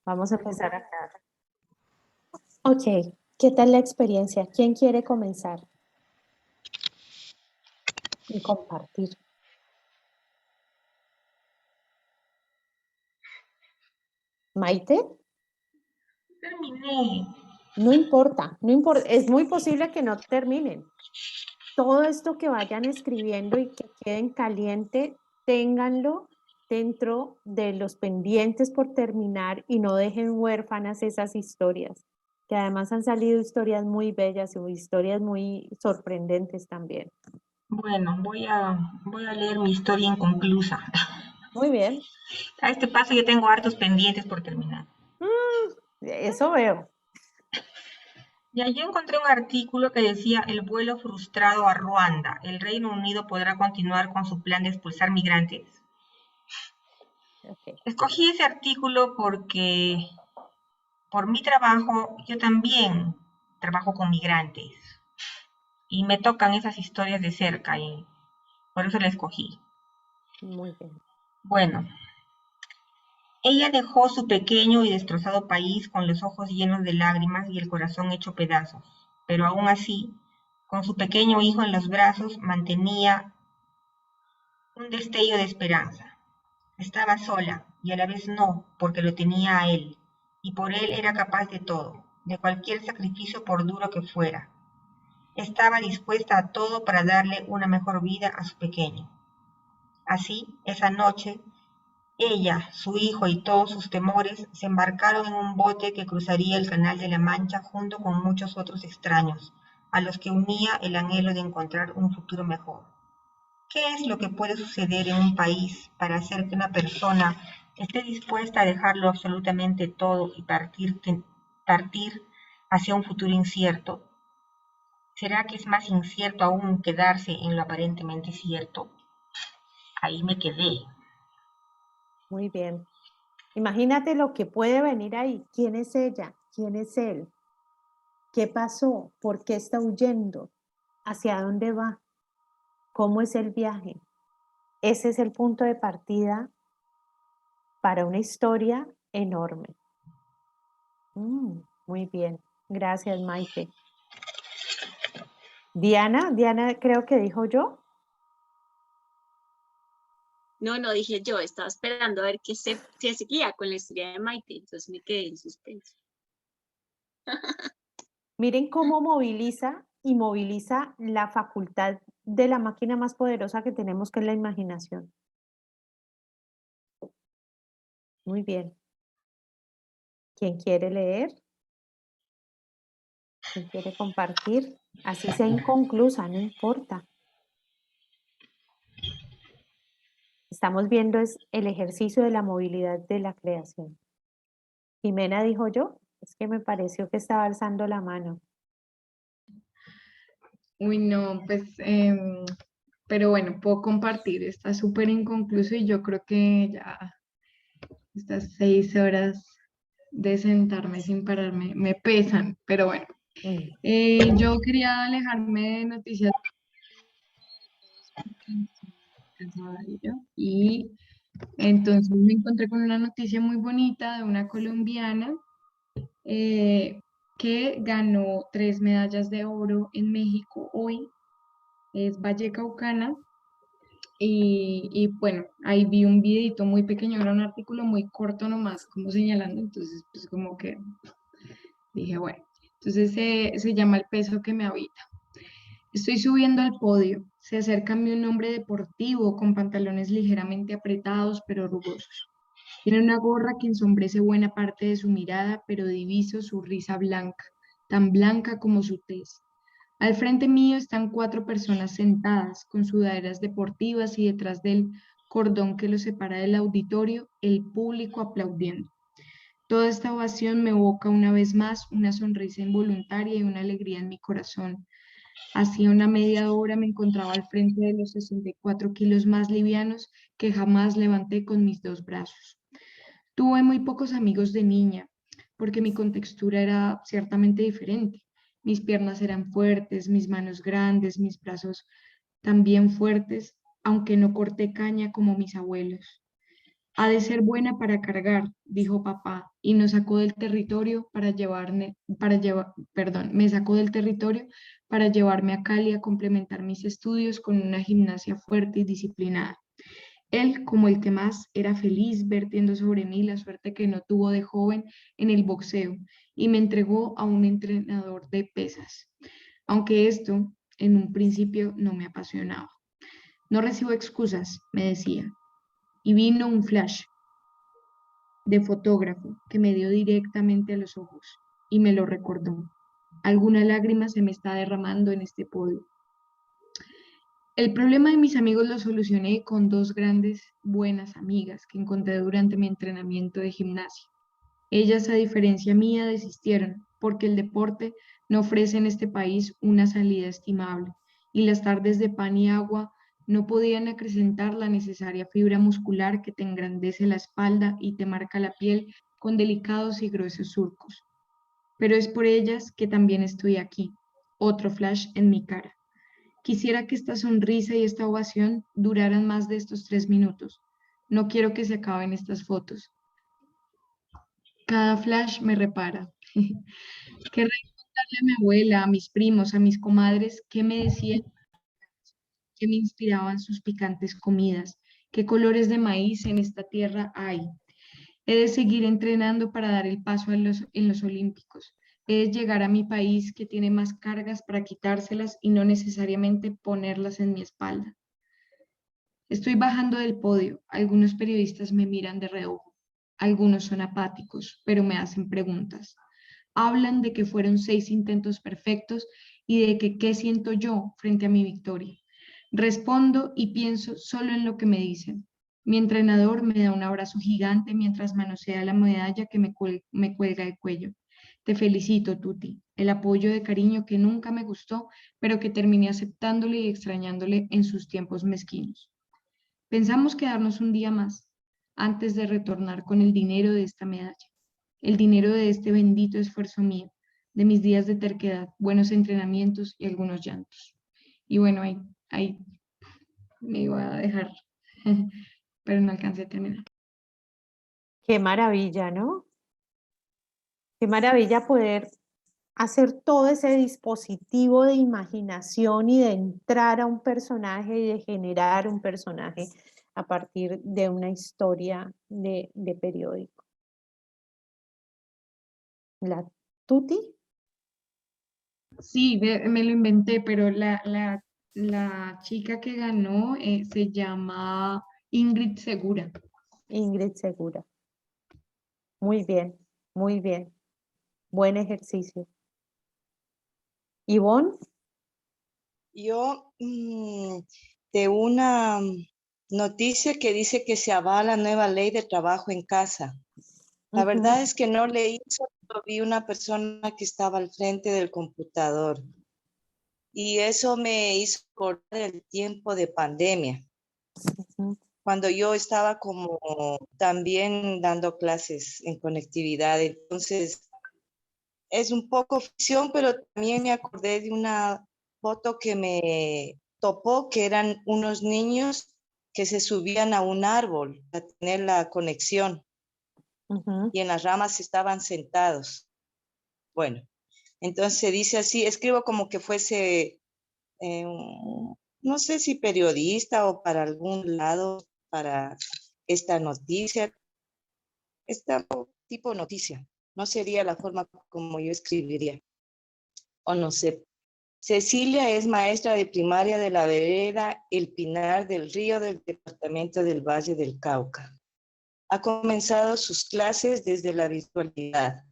Vamos a empezar acá. Ok, ¿qué tal la experiencia? ¿Quién quiere comenzar? Y compartir. ¿Maite? Terminé. No importa, no importa. Es muy posible que no terminen. Todo esto que vayan escribiendo y que queden caliente, ténganlo dentro de los pendientes por terminar y no dejen huérfanas esas historias, que además han salido historias muy bellas y historias muy sorprendentes también. Bueno, voy a leer mi historia inconclusa. Muy bien. A este paso yo tengo hartos pendientes por terminar. Eso veo. Ya yo encontré un artículo que decía el vuelo frustrado a Ruanda. ¿El Reino Unido podrá continuar con su plan de expulsar migrantes? Okay. Escogí ese artículo porque por mi trabajo yo también trabajo con migrantes y me tocan esas historias de cerca y por eso la escogí. Muy bien. Bueno, ella dejó su pequeño y destrozado país con los ojos llenos de lágrimas y el corazón hecho pedazos, pero aún así, con su pequeño hijo en los brazos, mantenía un destello de esperanza. Estaba sola y a la vez no, porque lo tenía a él, y por él era capaz de todo, de cualquier sacrificio por duro que fuera. Estaba dispuesta a todo para darle una mejor vida a su pequeño. Así, esa noche, ella, su hijo y todos sus temores se embarcaron en un bote que cruzaría el Canal de la Mancha junto con muchos otros extraños, a los que unía el anhelo de encontrar un futuro mejor. ¿Qué es lo que puede suceder en un país para hacer que una persona esté dispuesta a dejarlo absolutamente todo y partir hacia un futuro incierto? ¿Será que es más incierto aún quedarse en lo aparentemente cierto? Ahí me quedé. Muy bien. Imagínate lo que puede venir ahí. ¿Quién es ella? ¿Quién es él? ¿Qué pasó? ¿Por qué está huyendo? ¿Hacia dónde va? ¿Cómo es el viaje? Ese es el punto de partida para una historia enorme. Muy bien. Gracias, Maite. Diana creo que dijo yo. No dije yo, estaba esperando a ver qué se seguía con la historia de Maite, entonces me quedé en suspenso. Miren cómo moviliza y moviliza la facultad de la máquina más poderosa que tenemos, que es la imaginación. Muy bien. ¿Quién quiere leer? ¿Quién quiere compartir? Así sea inconclusa, no importa. Estamos viendo es el ejercicio de la movilidad de la creación. Jimena dijo yo, es que me pareció que estaba alzando la mano. Uy, no, pues, pero bueno, puedo compartir, está súper inconcluso y yo creo que ya estas 6 horas de sentarme sin pararme me pesan, pero bueno, Mm. yo quería alejarme de noticias cansada de ello, y entonces me encontré con una noticia muy bonita de una colombiana eh, que ganó 3 medallas de oro en México hoy, es vallecaucana. Y bueno, ahí vi un videito muy pequeño, era un artículo muy corto nomás, como señalando, entonces pues como que dije, bueno, entonces se llama El peso que me habita. Estoy subiendo al podio, se acerca a mí un hombre deportivo con pantalones ligeramente apretados pero rugosos. Tiene una gorra que ensombrece buena parte de su mirada, pero diviso su risa blanca, tan blanca como su tez. Al frente mío están 4 personas sentadas con sudaderas deportivas y detrás del cordón que los separa del auditorio, el público aplaudiendo. Toda esta ovación me evoca una vez más una sonrisa involuntaria y una alegría en mi corazón. Hacía una media hora me encontraba al frente de los 64 kilos más livianos que jamás levanté con mis 2 brazos. Tuve muy pocos amigos de niña, porque mi contextura era ciertamente diferente. Mis piernas eran fuertes, mis manos grandes, mis brazos también fuertes, aunque no corté caña como mis abuelos. Ha de ser buena para cargar, dijo papá, y nos sacó del territorio me sacó del territorio para llevarme a Cali a complementar mis estudios con una gimnasia fuerte y disciplinada. Él, como el que más, era feliz vertiendo sobre mí la suerte que no tuvo de joven en el boxeo y me entregó a un entrenador de pesas, aunque esto en un principio no me apasionaba. No recibo excusas, me decía, y vino un flash de fotógrafo que me dio directamente a los ojos y me lo recordó. Alguna lágrima se me está derramando en este podio. El problema de mis amigos lo solucioné con dos grandes buenas amigas que encontré durante mi entrenamiento de gimnasia. Ellas, a diferencia mía, desistieron porque el deporte no ofrece en este país una salida estimable y las tardes de pan y agua no podían acrecentar la necesaria fibra muscular que te engrandece la espalda y te marca la piel con delicados y gruesos surcos. Pero es por ellas que también estoy aquí. Otro flash en mi cara. Quisiera que esta sonrisa y esta ovación duraran más de estos 3 minutos. No quiero que se acaben estas fotos. Cada flash me repara. Querré contarle a mi abuela, a mis primos, a mis comadres, qué me decían, qué me inspiraban sus picantes comidas, qué colores de maíz en esta tierra hay. He de seguir entrenando para dar el paso en los Olímpicos. He de llegar a mi país que tiene más cargas para quitárselas y no necesariamente ponerlas en mi espalda. Estoy bajando del podio. Algunos periodistas me miran de reojo. Algunos son apáticos, pero me hacen preguntas. Hablan de que fueron 6 intentos perfectos y de que qué siento yo frente a mi victoria. Respondo y pienso solo en lo que me dicen. Mi entrenador me da un abrazo gigante mientras manosea la medalla que me cuelga el cuello. Te felicito, Tuti. El apoyo de cariño que nunca me gustó, pero que terminé aceptándole y extrañándole en sus tiempos mezquinos. Pensamos quedarnos un día más antes de retornar con el dinero de esta medalla, el dinero de este bendito esfuerzo mío, de mis días de terquedad, buenos entrenamientos y algunos llantos. Y bueno, ahí me iba a dejar, pero no alcancé a terminar. Qué maravilla, ¿no? Qué maravilla poder hacer todo ese dispositivo de imaginación y de entrar a un personaje y de generar un personaje a partir de una historia de periódico. ¿La Tuti? Sí, me lo inventé, pero la chica que ganó se llama Ingrid Segura. Ingrid Segura. Muy bien, muy bien. Buen ejercicio. ¿Ivonne? Yo, de una noticia que dice que se avala la nueva ley de trabajo en casa. La verdad es que no leí, solo vi una persona que estaba al frente del computador. Y eso me hizo acordar el tiempo de pandemia, cuando yo estaba como también dando clases en conectividad. Entonces, es un poco ficción, pero también me acordé de una foto que me topó, que eran unos niños que se subían a un árbol a tener la conexión y en las ramas estaban sentados. Bueno, entonces dice así, escribo como que fuese, no sé si periodista o para algún lado, para esta noticia, este tipo de noticia. No sería la forma como yo escribiría, o no sé. Cecilia es maestra de primaria de la vereda El Pinar del Río del departamento del Valle del Cauca. Ha comenzado sus clases desde la virtualidad.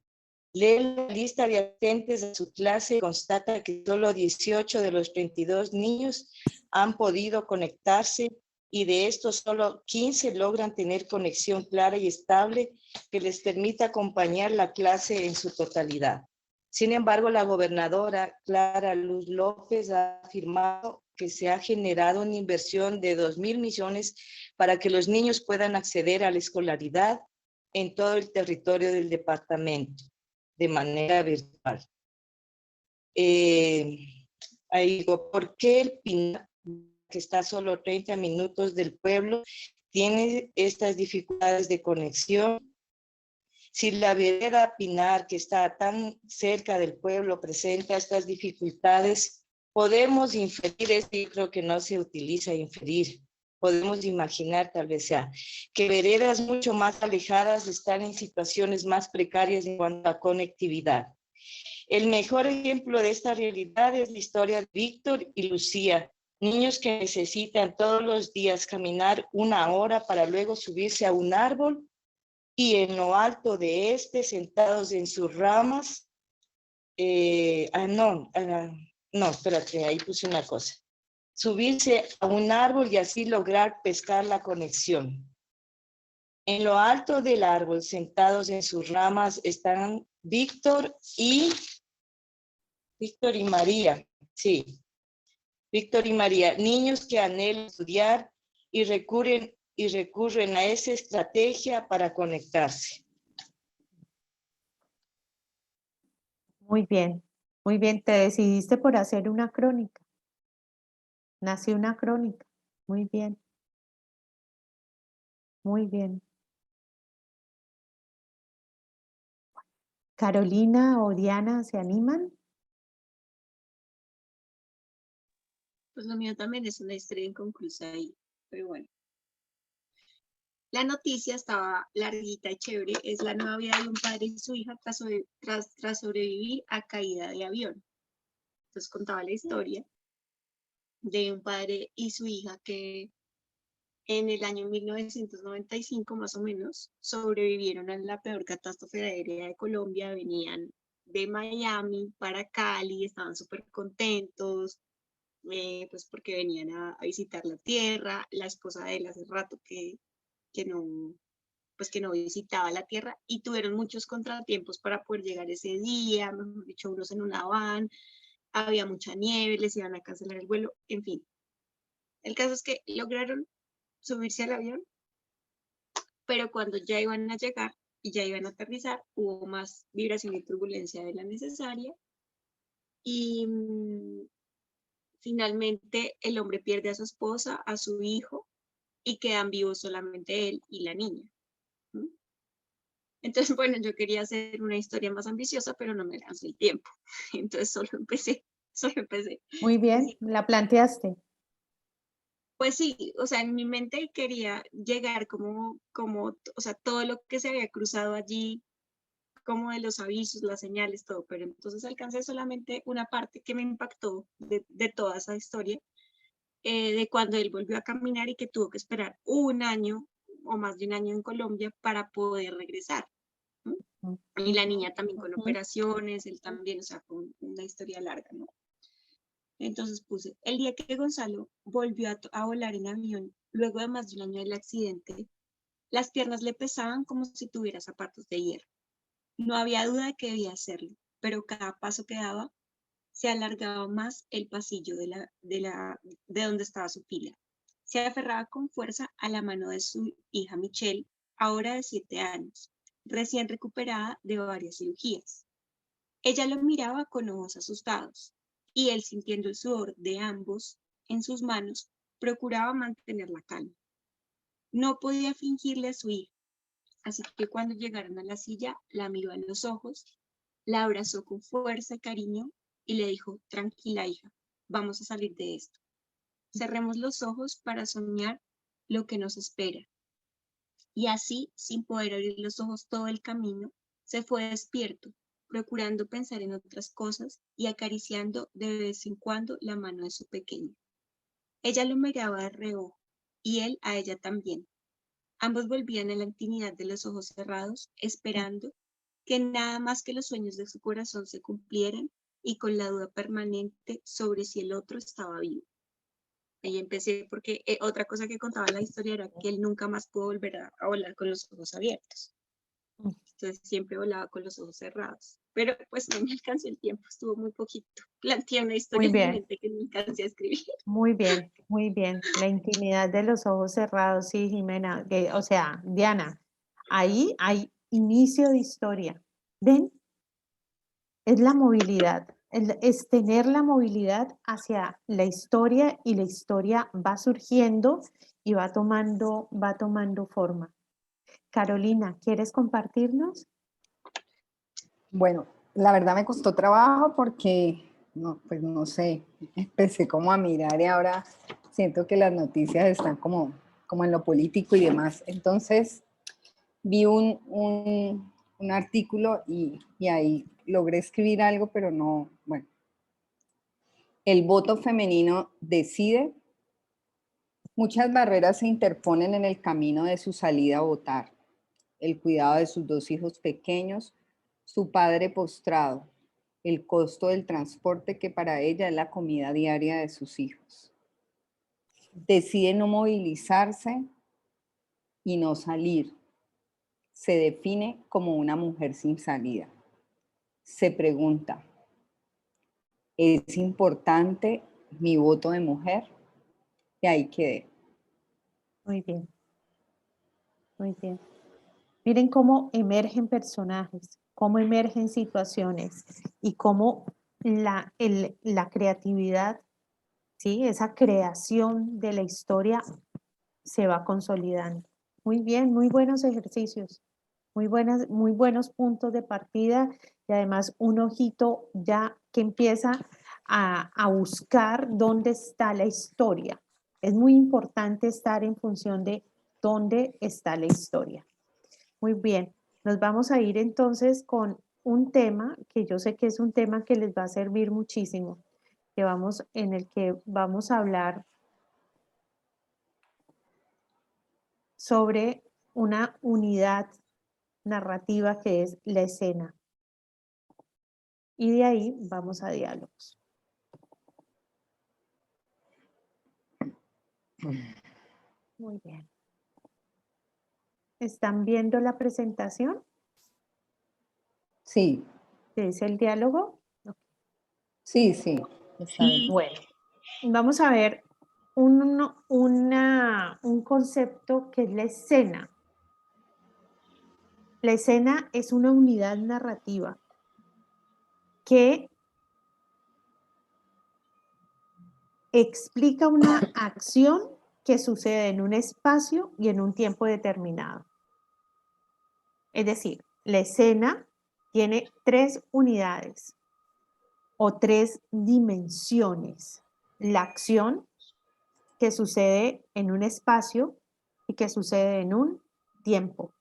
Lee la lista de asistentes a su clase y constata que solo 18 de los 32 niños han podido conectarse y de estos solo 15 logran tener conexión clara y estable que les permita acompañar la clase en su totalidad. Sin embargo, la gobernadora Clara Luz López ha afirmado que se ha generado una inversión de 2.000 millones para que los niños puedan acceder a la escolaridad en todo el territorio del departamento de manera virtual. Ahí digo, ¿por qué el Pinar, que está a solo 30 minutos del pueblo, tiene estas dificultades de conexión. Si la vereda Pinar, que está tan cerca del pueblo, presenta estas dificultades, podemos inferir, esto yo creo que no se utiliza inferir, podemos imaginar tal vez sea, que veredas mucho más alejadas están en situaciones más precarias en cuanto a conectividad. El mejor ejemplo de esta realidad es la historia de Víctor y Lucía, niños que necesitan todos los días caminar 1 hora para luego subirse a un árbol y en lo alto de este, sentados en sus ramas, no, espérate, ahí puse una cosa. Subirse a un árbol y así lograr pescar la conexión. En lo alto del árbol, sentados en sus ramas, están Víctor y María, sí. Víctor y María, niños que anhelan estudiar y recurren a esa estrategia para conectarse. Muy bien, muy bien. Te decidiste por hacer una crónica. Nació una crónica. Muy bien. Muy bien. Carolina o Diana, ¿se animan? Pues lo mío también es una historia inconclusa ahí, pero bueno. La noticia estaba larguita y chévere. Es la nueva vida de un padre y su hija tras sobrevivir a caída de avión. Entonces contaba la historia de un padre y su hija que en el año 1995 más o menos sobrevivieron a la peor catástrofe aérea de Colombia. Venían de Miami para Cali, estaban súper contentos, pues porque venían a visitar la tierra. La esposa de él hace rato que no visitaba la tierra y tuvieron muchos contratiempos para poder llegar ese día, mejor dicho, unos en una van, había mucha nieve, les iban a cancelar el vuelo, en fin. El caso es que lograron subirse al avión, pero cuando ya iban a llegar y ya iban a aterrizar, hubo más vibración y turbulencia de la necesaria y finalmente el hombre pierde a su esposa, a su hijo y quedan vivos solamente él y la niña. Entonces, bueno, yo quería hacer una historia más ambiciosa, pero no me alcanzó el tiempo. Entonces solo empecé. Muy bien, la planteaste. Pues sí, o sea, en mi mente quería llegar como, o sea, todo lo que se había cruzado allí, como de los avisos, las señales, todo, pero entonces alcancé solamente una parte que me impactó de toda esa historia, de cuando él volvió a caminar y que tuvo que esperar 1 año o más de 1 año en Colombia para poder regresar. Y la niña también con operaciones, él también, o sea, con una historia larga, ¿no? Entonces puse, el día que Gonzalo volvió a volar en avión, luego de más de 1 año del accidente, las piernas le pesaban como si tuviera zapatos de hierro. No había duda de que debía hacerlo, pero cada paso que daba, se alargaba más el pasillo de donde estaba su pila. Se aferraba con fuerza a la mano de su hija Michelle, ahora de 7 años, recién recuperada de varias cirugías. Ella lo miraba con ojos asustados, y él, sintiendo el sudor de ambos en sus manos, procuraba mantener la calma. No podía fingirle a su hija, así que cuando llegaron a la silla, la miró a los ojos, la abrazó con fuerza y cariño y le dijo, tranquila hija, vamos a salir de esto. Cerremos los ojos para soñar lo que nos espera. Y así, sin poder abrir los ojos todo el camino, se fue despierto, procurando pensar en otras cosas y acariciando de vez en cuando la mano de su pequeño. Ella lo miraba de reojo y él a ella también. Ambos volvían a la intimidad de los ojos cerrados, esperando que nada más que los sueños de su corazón se cumplieran y con la duda permanente sobre si el otro estaba vivo. Ahí empecé porque otra cosa que contaba la historia era que él nunca más pudo volver a volar con los ojos abiertos. Entonces siempre volaba con los ojos cerrados. Pero pues no me alcanzó el tiempo, estuvo muy poquito. Planteé una historia en mi mente que no alcancé a escribir. Muy bien, muy bien. La intimidad de los ojos cerrados, sí, Jimena. O sea, Diana, ahí hay inicio de historia. ¿Ven? Es la movilidad es tener la movilidad hacia la historia y la historia va surgiendo y va tomando forma. Carolina, ¿quieres compartirnos? Bueno, la verdad me costó trabajo porque, no, pues no sé, empecé como a mirar y ahora siento que las noticias están como en lo político y demás. Entonces vi un artículo y ahí logré escribir algo, pero no, bueno. El voto femenino decide. Muchas barreras se interponen en el camino de su salida a votar. El cuidado de sus 2 hijos pequeños, su padre postrado, el costo del transporte que para ella es la comida diaria de sus hijos. Decide no movilizarse y no salir. Se define como una mujer sin salida. Se pregunta, ¿es importante mi voto de mujer? Y ahí quedé. Muy bien, muy bien. Miren cómo emergen personajes, cómo emergen situaciones y cómo la creatividad, ¿sí? Esa creación de la historia se va consolidando. Muy bien, muy buenos ejercicios, muy buenos puntos de partida y además un ojito ya que empieza a buscar dónde está la historia. Es muy importante estar en función de dónde está la historia. Muy bien, nos vamos a ir entonces con un tema que yo sé que es un tema que les va a servir muchísimo, en el que vamos a hablar sobre una unidad narrativa que es la escena. Y de ahí vamos a diálogos. Muy bien. ¿Están viendo la presentación? Sí, ¿Qué es el diálogo? sí, sí. Está bien. Sí, Bueno, vamos a ver un concepto que es la escena. La escena es una unidad narrativa que explica una acción que sucede en un espacio y en un tiempo determinado. Es decir, la escena tiene 3 unidades o 3 dimensiones. La acción que sucede en un espacio y que sucede en un tiempo.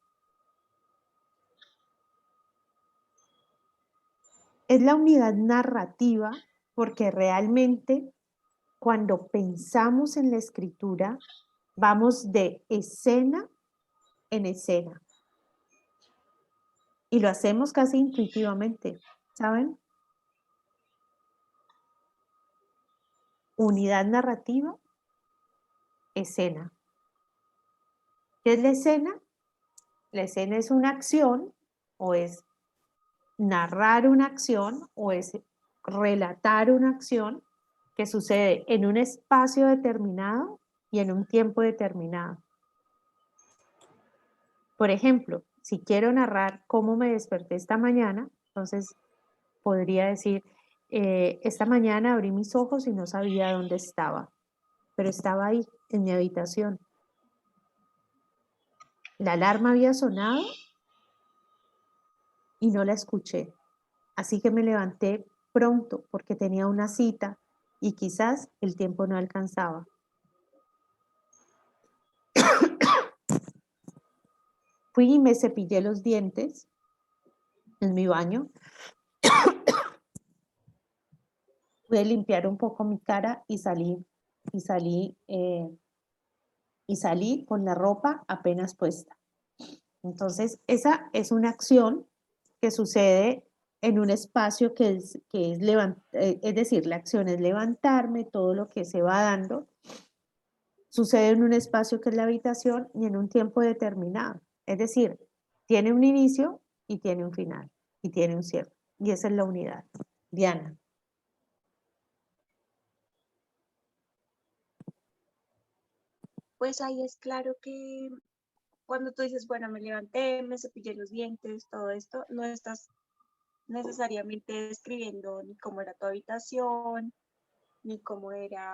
Es la unidad narrativa porque realmente cuando pensamos en la escritura vamos de escena en escena y lo hacemos casi intuitivamente, ¿saben? Unidad narrativa, escena. ¿Qué es la escena? La escena es una acción o es narrar una acción o es relatar una acción que sucede en un espacio determinado y en un tiempo determinado. Por ejemplo, si quiero narrar cómo me desperté esta mañana, entonces podría decir, esta mañana abrí mis ojos y no sabía dónde estaba, pero estaba ahí, en mi habitación. La alarma había sonado y no la escuché. Así que me levanté pronto porque tenía una cita y quizás el tiempo no alcanzaba. Fui y me cepillé los dientes en mi baño. Pude limpiar un poco mi cara y salí con la ropa apenas puesta. Entonces, esa es una acción que sucede en un espacio es decir, la acción es levantarme, todo lo que se va dando, sucede en un espacio que es la habitación y en un tiempo determinado. Es decir, tiene un inicio y tiene un final y tiene un cierre. Y esa es la unidad. Diana. Pues ahí es claro que cuando tú dices, bueno, me levanté, me cepillé los dientes, todo esto, no estás necesariamente describiendo ni cómo era tu habitación, ni cómo era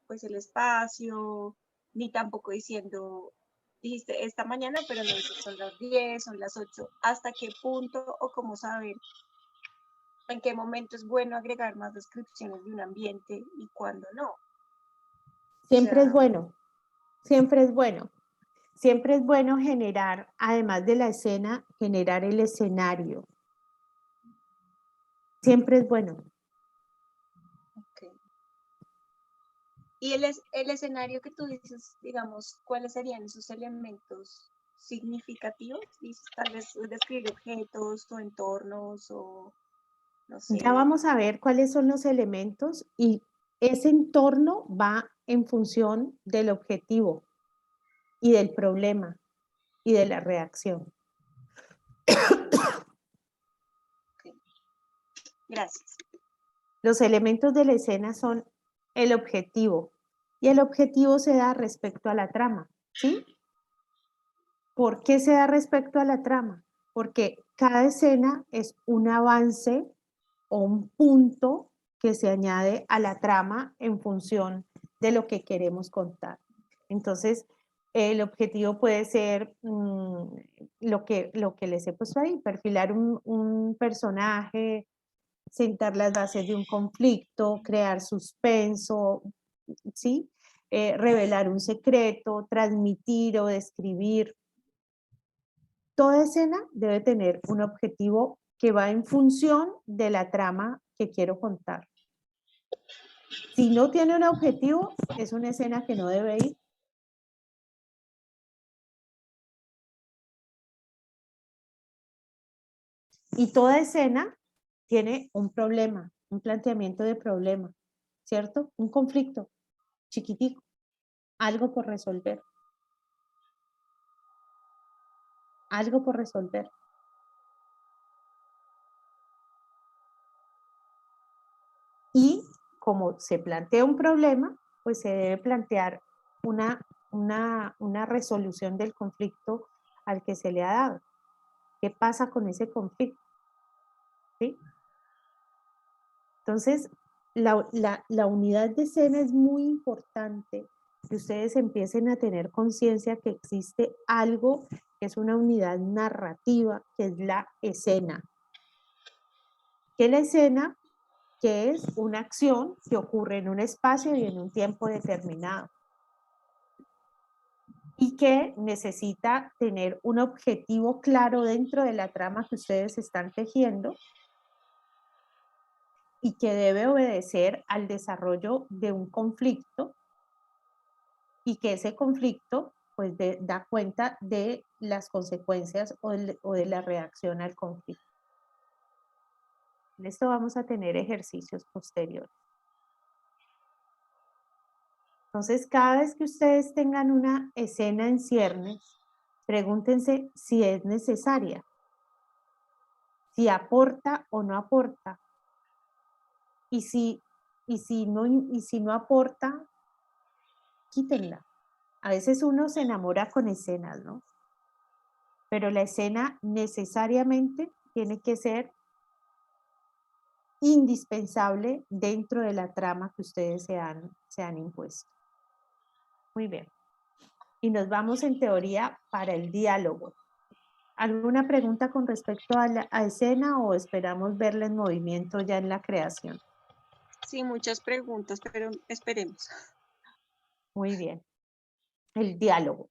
pues el espacio, ni tampoco diciendo, dijiste esta mañana, pero no dices son las 10, son las 8, hasta qué punto o cómo saber en qué momento es bueno agregar más descripciones de un ambiente y cuándo no. Siempre O es sea, bueno, siempre es bueno. Siempre es bueno generar, además de la escena, generar el escenario. Siempre es bueno. okay. Y el escenario que tú dices, digamos, ¿cuáles serían esos elementos significativos? Dices, tal vez describir objetos o entornos o no sé. Ya vamos a ver cuáles son los elementos y ese entorno va en función del objetivo y del problema y de la reacción. Okay. Gracias. Los elementos de la escena son el objetivo y el objetivo se da respecto a la trama, ¿sí? ¿Por qué se da respecto a la trama? Porque cada escena es un avance o un punto que se añade a la trama en función de lo que queremos contar. Entonces, el objetivo puede ser lo que les he puesto ahí, perfilar un personaje, sentar las bases de un conflicto, crear suspenso, ¿sí? Revelar un secreto, transmitir o describir. Toda escena debe tener un objetivo que va en función de la trama que quiero contar. Si no tiene un objetivo, es una escena que no debe ir. Y toda escena tiene un problema, un planteamiento de problema, ¿cierto? Un conflicto chiquitico, algo por resolver. Algo por resolver. Y como se plantea un problema, pues se debe plantear una resolución del conflicto al que se le ha dado. ¿Qué pasa con ese conflicto? ¿Sí? Entonces, la unidad de escena es muy importante que ustedes empiecen a tener conciencia que existe algo que es una unidad narrativa, que es la escena. Que la escena, que es una acción que ocurre en un espacio y en un tiempo determinado. Y que necesita tener un objetivo claro dentro de la trama que ustedes están tejiendo y que debe obedecer al desarrollo de un conflicto y que ese conflicto pues da cuenta de las consecuencias o de la reacción al conflicto. En esto vamos a tener ejercicios posteriores. Entonces, cada vez que ustedes tengan una escena en ciernes, pregúntense si es necesaria, si aporta o no aporta. Y si no aporta, quítenla. A veces uno se enamora con escenas, ¿no? Pero la escena necesariamente tiene que ser indispensable dentro de la trama que ustedes se han impuesto. Muy bien. Y nos vamos en teoría para el diálogo. ¿Alguna pregunta con respecto a escena o esperamos verla en movimiento ya en la creación? Sí, muchas preguntas, pero esperemos. Muy bien. El diálogo.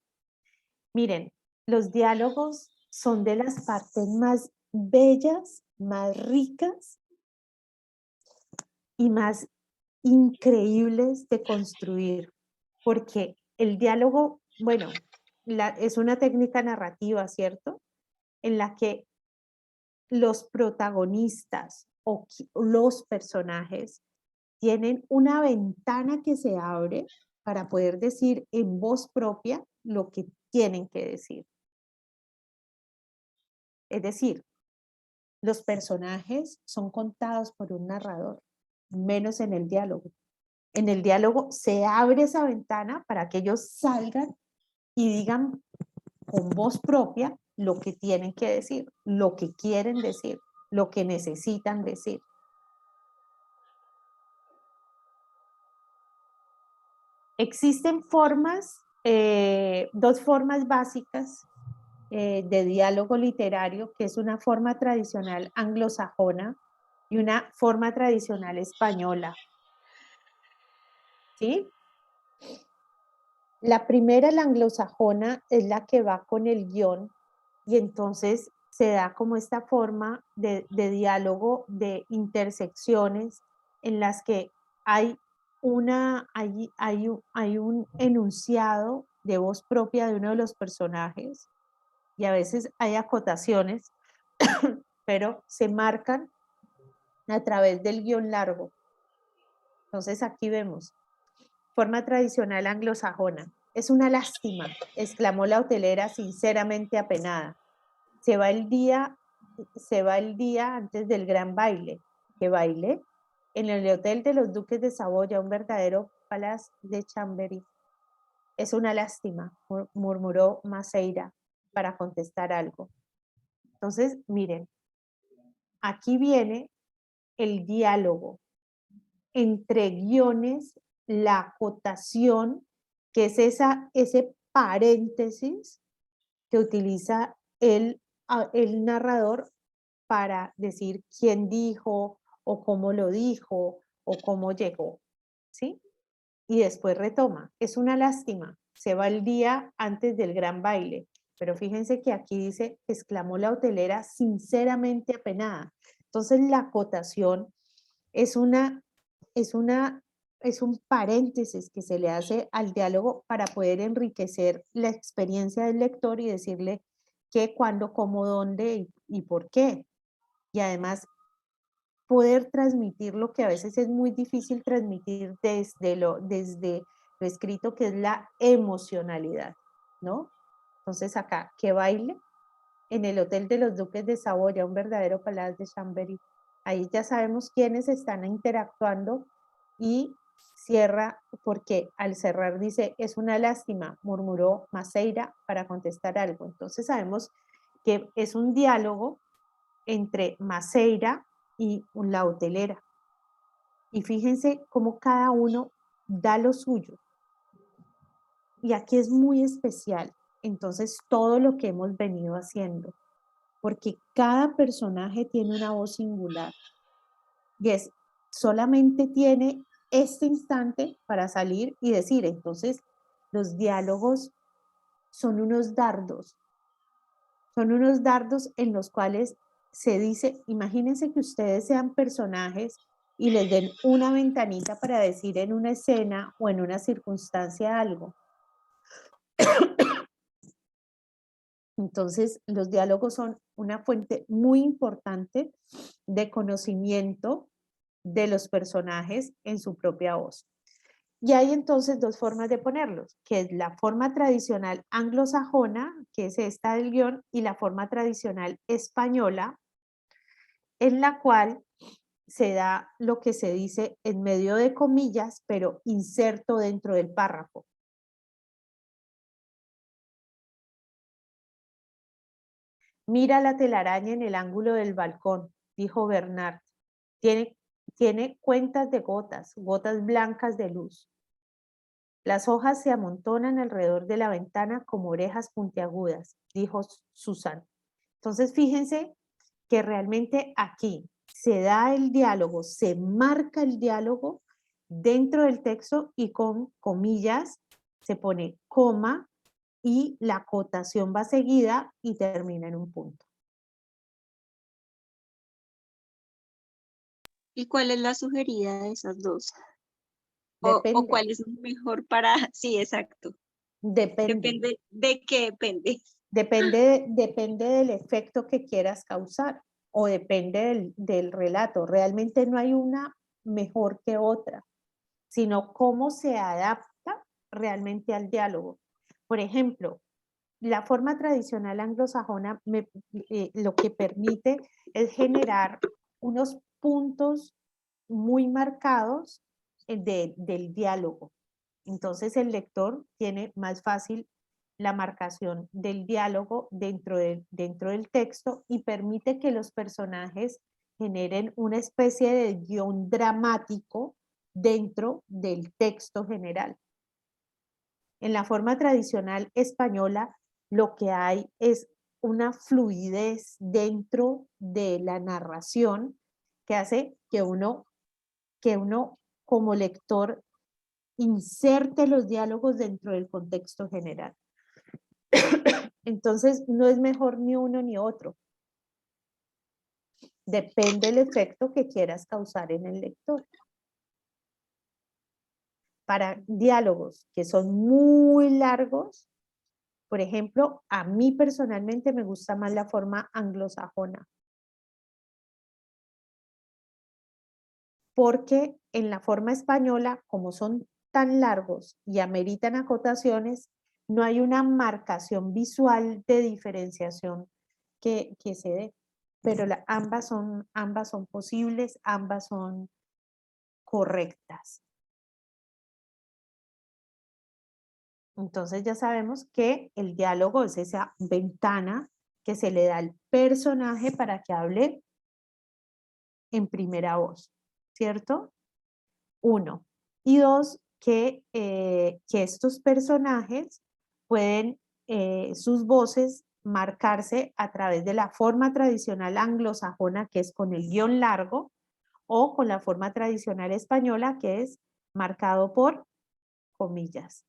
Miren, los diálogos son de las partes más bellas, más ricas y más increíbles de construir, porque el diálogo, bueno, es una técnica narrativa, ¿cierto? En la que los protagonistas o los personajes tienen una ventana que se abre para poder decir en voz propia lo que tienen que decir. Es decir, los personajes son contados por un narrador, menos en el diálogo. En el diálogo se abre esa ventana para que ellos salgan y digan con voz propia lo que tienen que decir, lo que quieren decir. lo que necesitan decir. Existen formas, dos formas básicas de diálogo literario, que es una forma tradicional anglosajona y una forma tradicional española. ¿Sí? La primera, la anglosajona, es la que va con el guión y entonces se da como esta forma de diálogo, de intersecciones en las que hay un enunciado de voz propia de uno de los personajes y a veces hay acotaciones, pero se marcan a través del guión largo. Entonces aquí vemos, forma tradicional anglosajona. Es una lástima, exclamó la hotelera sinceramente apenada. Se va el día antes del gran baile. ¿Qué baile? En el hotel de los duques de Saboya, un verdadero palace de Chambery. Es una lástima, murmuró Maceira para contestar algo. Entonces, miren, aquí viene el diálogo entre guiones, la acotación, que es ese paréntesis que utiliza el narrador para decir quién dijo, o cómo lo dijo, o cómo llegó, ¿sí? Y después retoma. Es una lástima, se va el día antes del gran baile, pero fíjense que aquí dice, exclamó la hotelera sinceramente apenada. Entonces la acotación es un paréntesis que se le hace al diálogo para poder enriquecer la experiencia del lector y decirle qué, cuándo, cómo, dónde y por qué. Y además poder transmitir lo que a veces es muy difícil transmitir desde lo escrito, que es la emocionalidad, ¿no? Entonces acá, que baile en el Hotel de los Duques de Saboya, un verdadero palacio de Chambery. Ahí ya sabemos quiénes están interactuando y cierra, porque al cerrar dice, es una lástima, murmuró Maceira para contestar algo. Entonces sabemos que es un diálogo entre Maceira y la hotelera. Y fíjense cómo cada uno da lo suyo. Y aquí es muy especial, entonces, todo lo que hemos venido haciendo, porque cada personaje tiene una voz singular. Y solamente tiene este instante para salir y decir. Entonces, los diálogos son unos dardos en los cuales se dice, imagínense que ustedes sean personajes y les den una ventanita para decir en una escena o en una circunstancia algo. Entonces, los diálogos son una fuente muy importante de conocimiento de los personajes en su propia voz. Y hay entonces dos formas de ponerlos, que es la forma tradicional anglosajona, que es esta del guión, y la forma tradicional española, en la cual se da lo que se dice en medio de comillas, pero inserto dentro del párrafo. Mira la telaraña en el ángulo del balcón, dijo Bernard. Tiene cuentas de gotas, gotas blancas de luz. Las hojas se amontonan alrededor de la ventana como orejas puntiagudas, dijo Susan. Entonces, fíjense que realmente aquí se da el diálogo, se marca el diálogo dentro del texto y con comillas se pone coma y la acotación va seguida y termina en un punto. ¿Y cuál es la sugerida de esas dos? Depende. ¿O cuál es mejor para...? Sí, exacto. Depende. Depende de qué depende. Depende del efecto que quieras causar o depende del relato. Realmente no hay una mejor que otra, sino cómo se adapta realmente al diálogo. Por ejemplo, la forma tradicional anglosajona lo que permite es generar unos puntos muy marcados del diálogo. Entonces el lector tiene más fácil la marcación del diálogo dentro del texto y permite que los personajes generen una especie de guión dramático dentro del texto general. En la forma tradicional española, lo que hay es una fluidez dentro de la narración que hace que uno como lector inserte los diálogos dentro del contexto general. Entonces, no es mejor ni uno ni otro. Depende del efecto que quieras causar en el lector. Para diálogos que son muy largos, por ejemplo, a mí personalmente me gusta más la forma anglosajona. Porque en la forma española, como son tan largos y ameritan acotaciones, no hay una marcación visual de diferenciación que se dé. Pero ambas son posibles, ambas son correctas. Entonces ya sabemos que el diálogo es esa ventana que se le da al personaje para que hable en primera voz, ¿cierto? 1. Y 2, que estos personajes pueden sus voces marcarse a través de la forma tradicional anglosajona, que es con el guión largo, o con la forma tradicional española, que es marcado por comillas.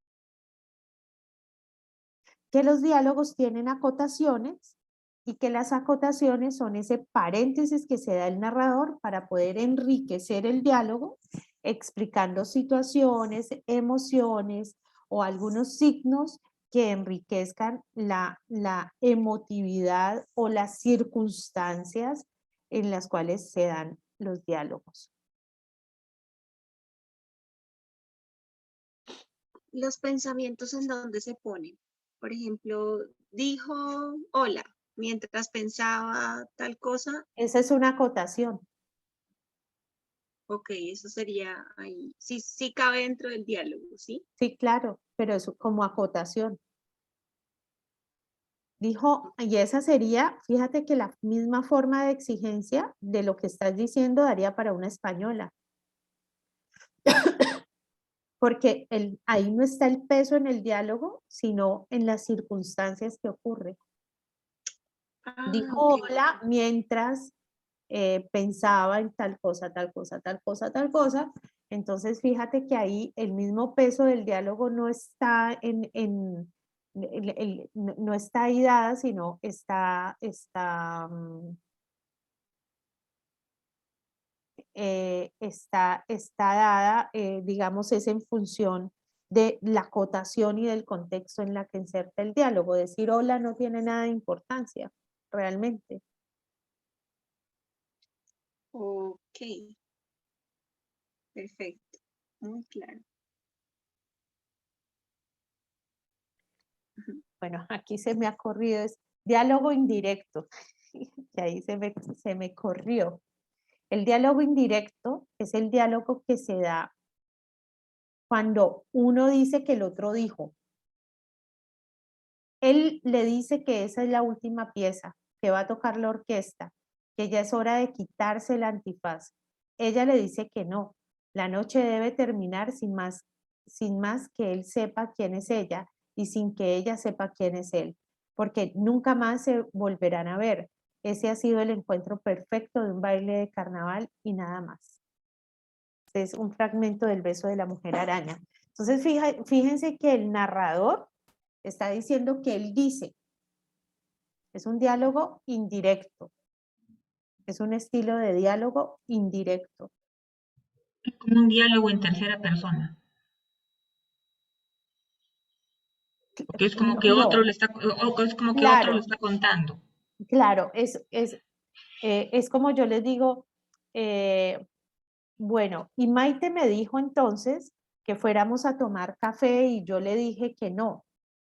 Que los diálogos tienen acotaciones y que las acotaciones son ese paréntesis que se da el narrador para poder enriquecer el diálogo, explicando situaciones, emociones o algunos signos que enriquezcan la emotividad o las circunstancias en las cuales se dan los diálogos. Los pensamientos en dónde se ponen. Por ejemplo, dijo hola mientras pensaba tal cosa. Esa es una acotación. Ok, eso sería ahí. Sí, sí cabe dentro del diálogo, ¿sí? Sí, claro, pero es como acotación. Dijo, y esa sería, fíjate que la misma forma de exigencia de lo que estás diciendo daría para una española. Porque ahí no está el peso en el diálogo, sino en las circunstancias que ocurre. Dijo Ok. hola mientras pensaba en tal cosa, tal cosa, tal cosa, tal cosa. Entonces, fíjate que ahí el mismo peso del diálogo no está no está ahí dada, sino está dada, digamos, es en función de la acotación y del contexto en la que inserta el diálogo. Decir hola no tiene nada de importancia, realmente. Ok. Perfecto. Muy claro. Bueno, aquí se me ha corrido, es diálogo indirecto, que ahí se me corrió. El diálogo indirecto es el diálogo que se da cuando uno dice que el otro dijo. Él le dice que esa es la última pieza, que va a tocar la orquesta, que ya es hora de quitarse el antifaz. Ella le dice que no, la noche debe terminar sin más que él sepa quién es ella y sin que ella sepa quién es él, porque nunca más se volverán a ver. Ese ha sido el encuentro perfecto de un baile de carnaval y nada más. Es un fragmento del beso de la mujer araña. Entonces, fíjense que el narrador está diciendo que él dice. Es un diálogo indirecto. Es un estilo de diálogo indirecto. Es como un diálogo en tercera persona. Porque es como que otro No, le está, o es como que otro lo claro, está contando. claro, es como yo les digo, bueno, y Maite me dijo entonces que fuéramos a tomar café y yo le dije que no,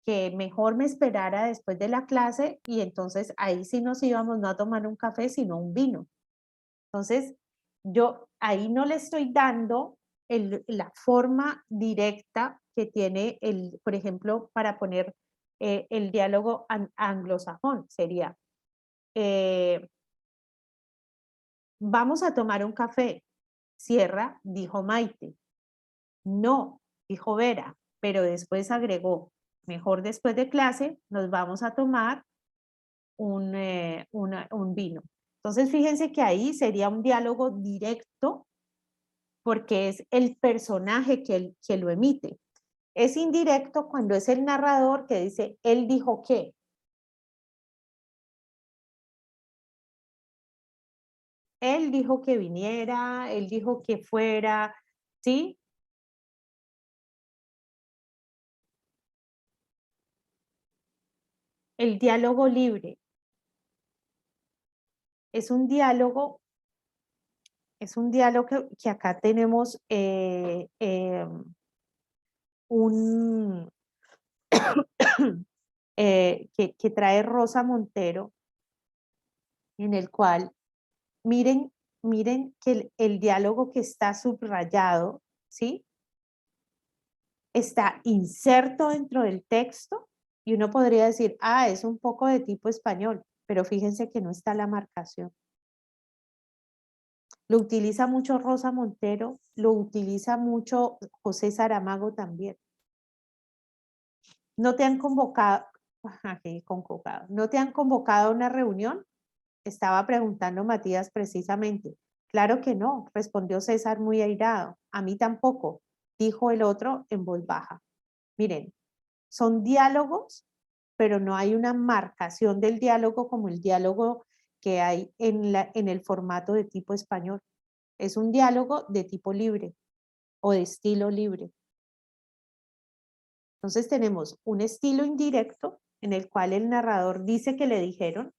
que mejor me esperara después de la clase y entonces ahí sí nos íbamos no a tomar un café, sino un vino. Entonces, yo ahí no le estoy dando la forma directa que tiene por ejemplo, para poner el diálogo anglosajón sería, vamos a tomar un café. Cierra, dijo Maite. No, dijo Vera, pero después agregó, mejor después de clase nos vamos a tomar un vino. Entonces fíjense que ahí sería un diálogo directo porque es el personaje que lo emite. Es indirecto cuando es el narrador que dice, él dijo qué. Él dijo que viniera, él dijo que fuera, ¿sí? El diálogo libre. Es un diálogo que acá tenemos un que trae Rosa Montero, en el cual, miren que el diálogo que está subrayado, ¿sí? Está inserto dentro del texto y uno podría decir, ah, es un poco de tipo español, pero fíjense que no está la marcación. Lo utiliza mucho Rosa Montero, lo utiliza mucho José Saramago también. ¿No te han convocado? ¿No te han convocado a una reunión? Estaba preguntando Matías precisamente. Claro que no, respondió César muy airado. A mí tampoco, dijo el otro en voz baja. Miren, son diálogos, pero no hay una marcación del diálogo como el diálogo que hay en el formato de tipo español. Es un diálogo de tipo libre o de estilo libre. Entonces tenemos un estilo indirecto en el cual el narrador dice que le dijeron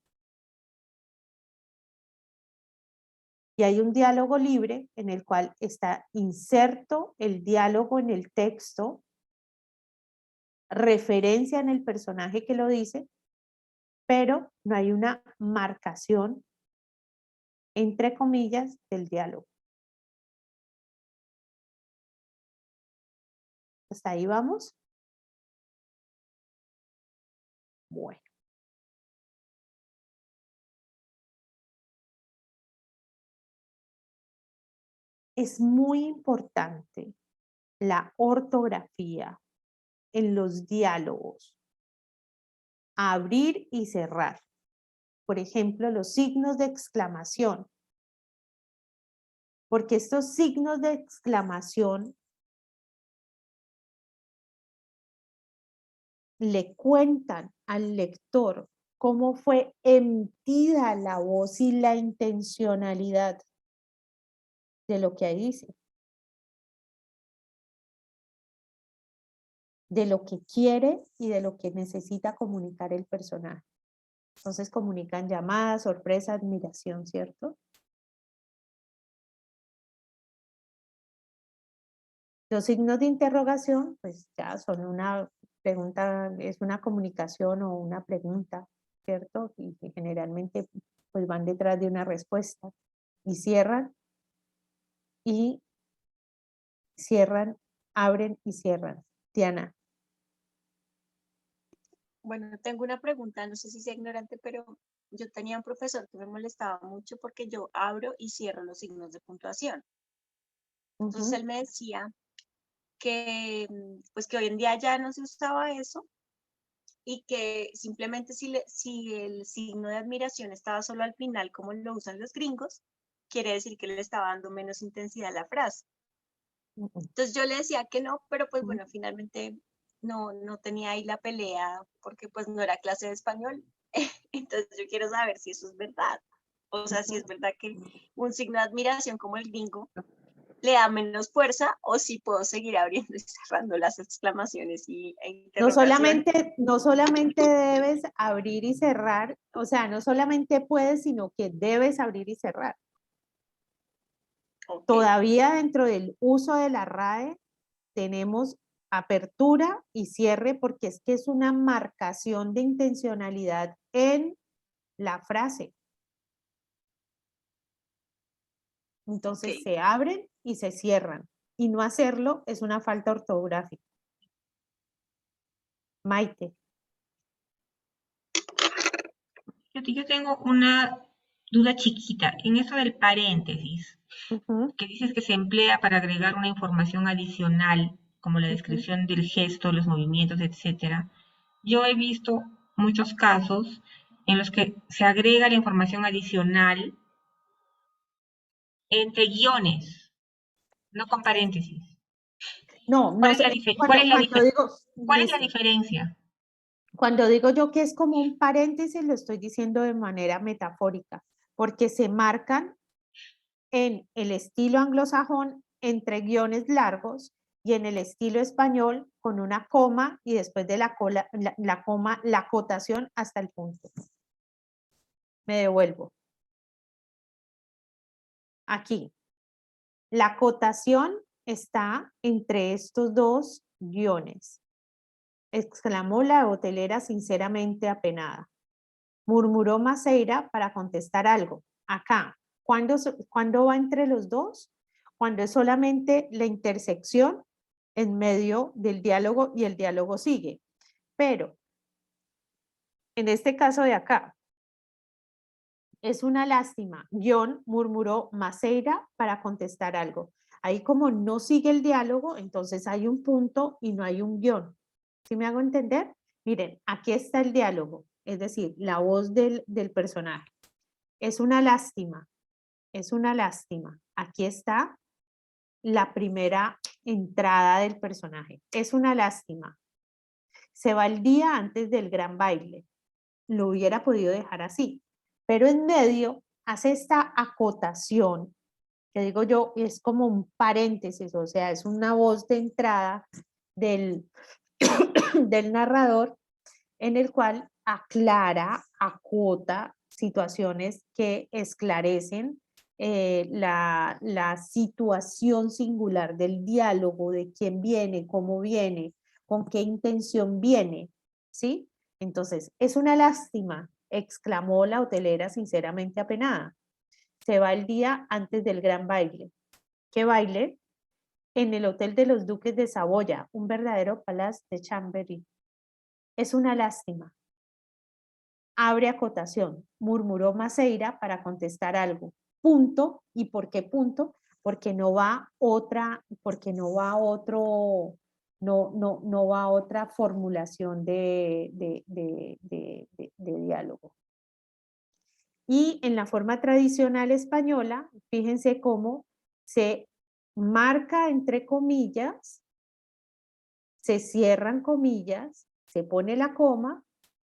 y hay un diálogo libre en el cual está inserto el diálogo en el texto, referencia en el personaje que lo dice, pero no hay una marcación entre comillas del diálogo. ¿Hasta ahí vamos? Bueno. Es muy importante la ortografía en los diálogos. Abrir y cerrar. Por ejemplo, los signos de exclamación. Porque estos signos de exclamación le cuentan al lector cómo fue emitida la voz y la intencionalidad de lo que ahí dice. De lo que quiere y de lo que necesita comunicar el personaje. Entonces comunican llamada, sorpresa, admiración, ¿cierto? Los signos de interrogación, pues ya son una pregunta, es una comunicación o una pregunta, ¿cierto? Y que generalmente pues van detrás de una respuesta. Y cierran, abren y cierran. Diana. Bueno, tengo una pregunta, no sé si sea ignorante, pero yo tenía un profesor que me molestaba mucho porque yo abro y cierro los signos de puntuación. Entonces él me decía que, pues que hoy en día ya no se usaba eso y que simplemente si el signo de admiración estaba solo al final, como lo usan los gringos, quiere decir que le estaba dando menos intensidad a la frase. Entonces yo le decía que no, pero pues bueno, finalmente no tenía ahí la pelea porque pues no era clase de español. Entonces yo quiero saber si eso es verdad. O sea, si es verdad que un signo de admiración como el gringo le da menos fuerza o si puedo seguir abriendo y cerrando las exclamaciones e interrogaciones. No solamente debes abrir y cerrar, o sea, no solamente puedes, sino que debes abrir y cerrar. Okay. Todavía dentro del uso de la RAE tenemos apertura y cierre porque es que es una marcación de intencionalidad en la frase. Entonces se abren y se cierran. Y no hacerlo es una falta ortográfica. Maite. Yo tengo una duda chiquita. En eso del paréntesis, Ujú, que dices que se emplea para agregar una información adicional, como la ujú. descripción del gesto, los movimientos, etcétera. Yo he visto muchos casos en los que se agrega la información adicional entre guiones, no con paréntesis. No, ¿Cuál no es la, sé, dife- cuál cuando, es la, cuando dife- digo, cuál es la listo, diferencia? cuando digo yo que es como un paréntesis, lo estoy diciendo de manera metafórica, porque se marcan en el estilo anglosajón entre guiones largos y en el estilo español con una coma y después de la coma, la acotación hasta el punto. Me devuelvo. Aquí. La acotación está entre estos dos guiones. Exclamó la hotelera sinceramente apenada. Murmuró Maceira para contestar algo. Acá, ¿cuándo va entre los dos? Cuando es solamente la intersección en medio del diálogo y el diálogo sigue. Pero en este caso de acá, es una lástima. Guión murmuró Maceira para contestar algo. Ahí como no sigue el diálogo, entonces hay un punto y no hay un guión. ¿Sí me hago entender? Miren, aquí está el diálogo, es decir, la voz del personaje. Es una lástima, es una lástima. Aquí está la primera entrada del personaje. Es una lástima. Se va el día antes del gran baile. Lo hubiera podido dejar así, pero en medio hace esta acotación, que digo yo, es como un paréntesis, o sea, es una voz de entrada del, del narrador en el cual aclara, acota situaciones que esclarecen la situación singular del diálogo, de quién viene, cómo viene, con qué intención viene, ¿sí? Entonces, es una lástima, exclamó la hotelera sinceramente apenada. Se va el día antes del gran baile. ¿Qué baile? En el Hotel de los Duques de Saboya, un verdadero palace de Chambéry. Es una lástima. Abre acotación, murmuró Maceira para contestar algo. Punto. ¿Y por qué punto? Porque no va otra, porque no va otro, no va otra formulación de diálogo. Y en la forma tradicional española, fíjense cómo se marca entre comillas, se cierran comillas, se pone la coma,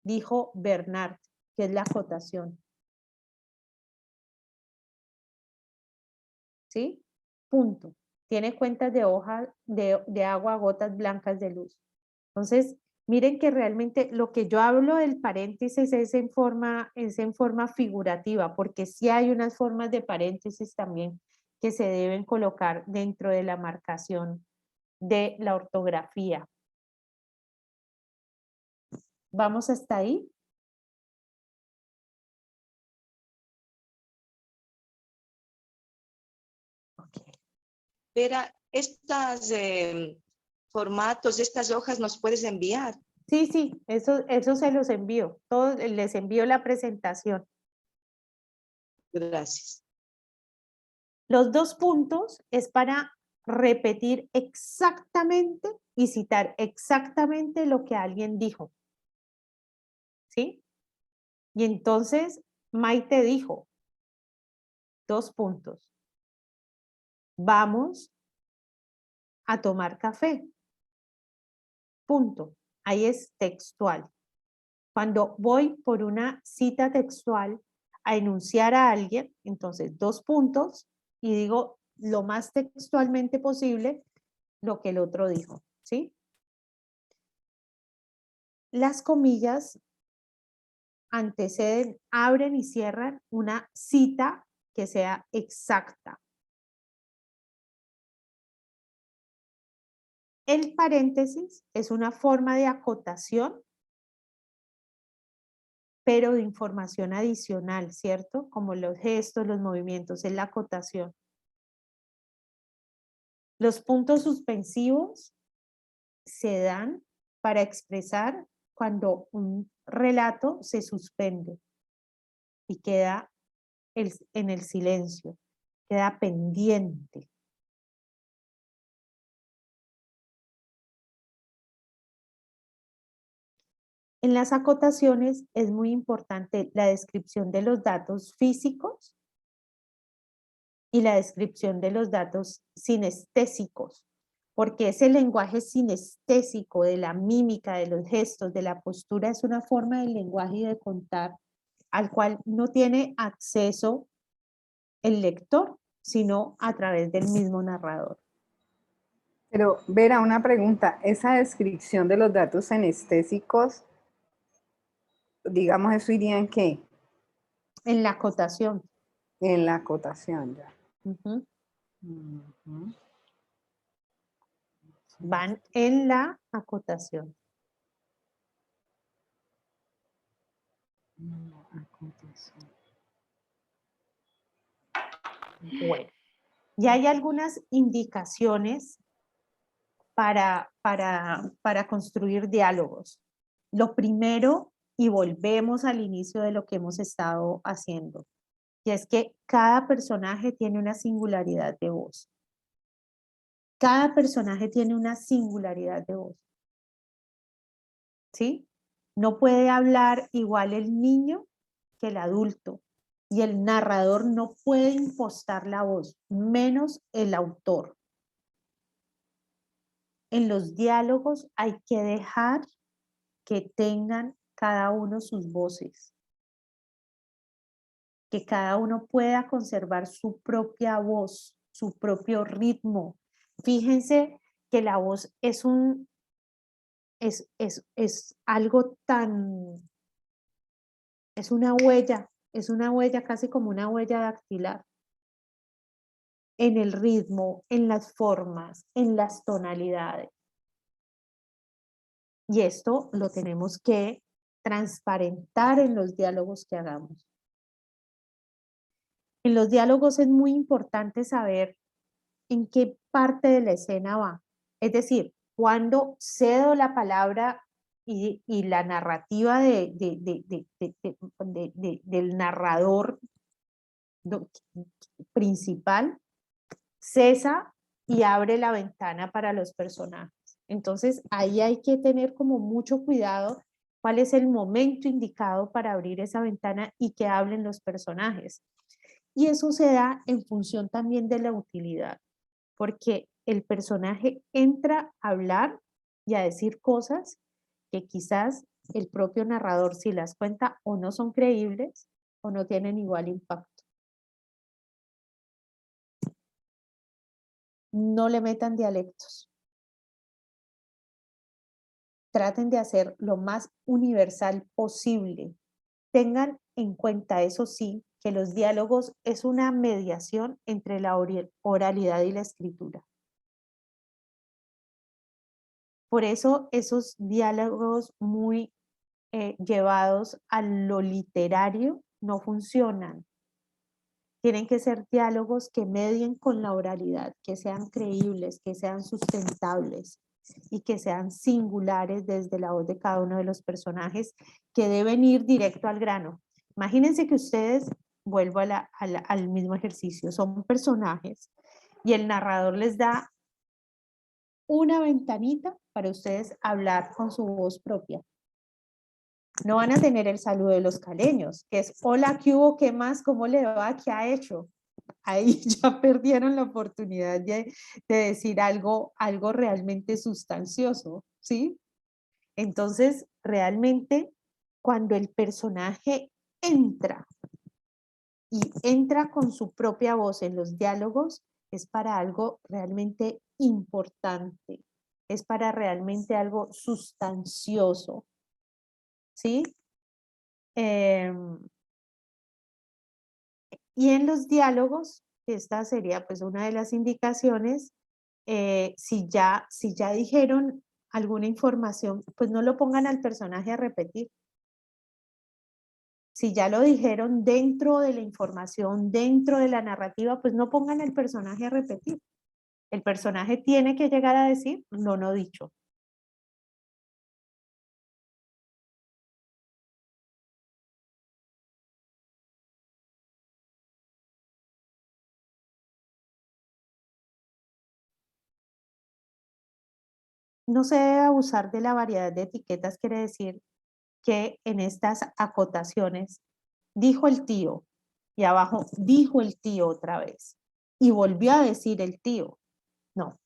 dijo Bernard, que es la acotación. ¿Sí? Punto. Tiene cuentas de hoja de agua, gotas blancas de luz. Entonces, miren que realmente lo que yo hablo del paréntesis es en forma figurativa, porque sí hay unas formas de paréntesis también que se deben colocar dentro de la marcación de la ortografía. ¿Vamos hasta ahí? Okay. Vera, estos formatos, estas hojas nos puedes enviar. Sí, sí, eso se los envío. Todos les envío la presentación. Gracias. Los 2 puntos es para repetir exactamente y citar exactamente lo que alguien dijo. ¿Sí? Y entonces Maite dijo, 2 puntos. Vamos a tomar café. Punto. Ahí es textual. Cuando voy por una cita textual a enunciar a alguien, entonces 2 puntos y digo lo más textualmente posible lo que el otro dijo, ¿sí? Las comillas anteceden, abren y cierran una cita que sea exacta. El paréntesis es una forma de acotación, pero de información adicional, ¿cierto? Como los gestos, los movimientos, es la acotación. Los puntos suspensivos se dan para expresar cuando un relato se suspende. y queda en el silencio, queda pendiente. En las acotaciones es muy importante la descripción de los datos físicos y la descripción de los datos sinestésicos, porque ese lenguaje sinestésico de la mímica, de los gestos, de la postura, es una forma del lenguaje y de contar al cual no tiene acceso el lector, sino a través del mismo narrador. Pero, Vera, una pregunta. ¿Esa descripción de los datos anestésicos, digamos, eso iría en qué? En la acotación. En la acotación, ya. Ujú. Ujú. Van en la acotación. Acotación. Bueno, y hay algunas indicaciones para construir diálogos. Lo primero, y volvemos al inicio de lo que hemos estado haciendo, y es que cada personaje tiene una singularidad de voz. Cada personaje tiene una singularidad de voz. ¿Sí? No puede hablar igual el niño que el adulto. Y el narrador no puede impostar la voz, menos el autor. En los diálogos hay que dejar que tengan cada uno sus voces. Que cada uno pueda conservar su propia voz, su propio ritmo. Fíjense que la voz es algo tan, es una huella casi como una huella dactilar. En el ritmo, en las formas, en las tonalidades. Y esto lo tenemos que transparentar en los diálogos que hagamos. En los diálogos es muy importante saber en qué parte de la escena va. Es decir, cuando cedo la palabra y la narrativa del narrador principal cesa y abre la ventana para los personajes. Entonces, ahí hay que tener como mucho cuidado cuál es el momento indicado para abrir esa ventana y que hablen los personajes. Y eso se da en función también de la utilidad, porque el personaje entra a hablar y a decir cosas que quizás el propio narrador, si las cuenta, o no son creíbles o no tienen igual impacto. No le metan dialectos. Traten de hacer lo más universal posible. Tengan en cuenta, eso sí, que los diálogos es una mediación entre la oralidad y la escritura. Por eso esos diálogos muy llevados a lo literario no funcionan. Tienen que ser diálogos que medien con la oralidad, que sean creíbles, que sean sustentables y que sean singulares desde la voz de cada uno de los personajes, que deben ir directo al grano. Imagínense que ustedes, vuelvo al mismo ejercicio, son personajes y el narrador les da una ventanita para ustedes hablar con su voz propia. No van a tener el saludo de los caleños, que es hola, ¿qué hubo? ¿Qué más? ¿Cómo le va? ¿Qué ha hecho? Ahí ya perdieron la oportunidad de decir algo realmente sustancioso, ¿sí? Entonces, realmente, cuando el personaje entra y entra con su propia voz en los diálogos, es para algo realmente importante, es para realmente algo sustancioso, ¿sí? Y en los diálogos, esta sería pues una de las indicaciones, si ya dijeron alguna información, pues no lo pongan al personaje a repetir. Si ya lo dijeron dentro de la información, dentro de la narrativa, pues no pongan al personaje a repetir. El personaje tiene que llegar a decir lo no dicho. No se debe abusar de la variedad de etiquetas, quiere decir que en estas acotaciones dijo el tío y abajo dijo el tío otra vez y volvió a decir el tío. No.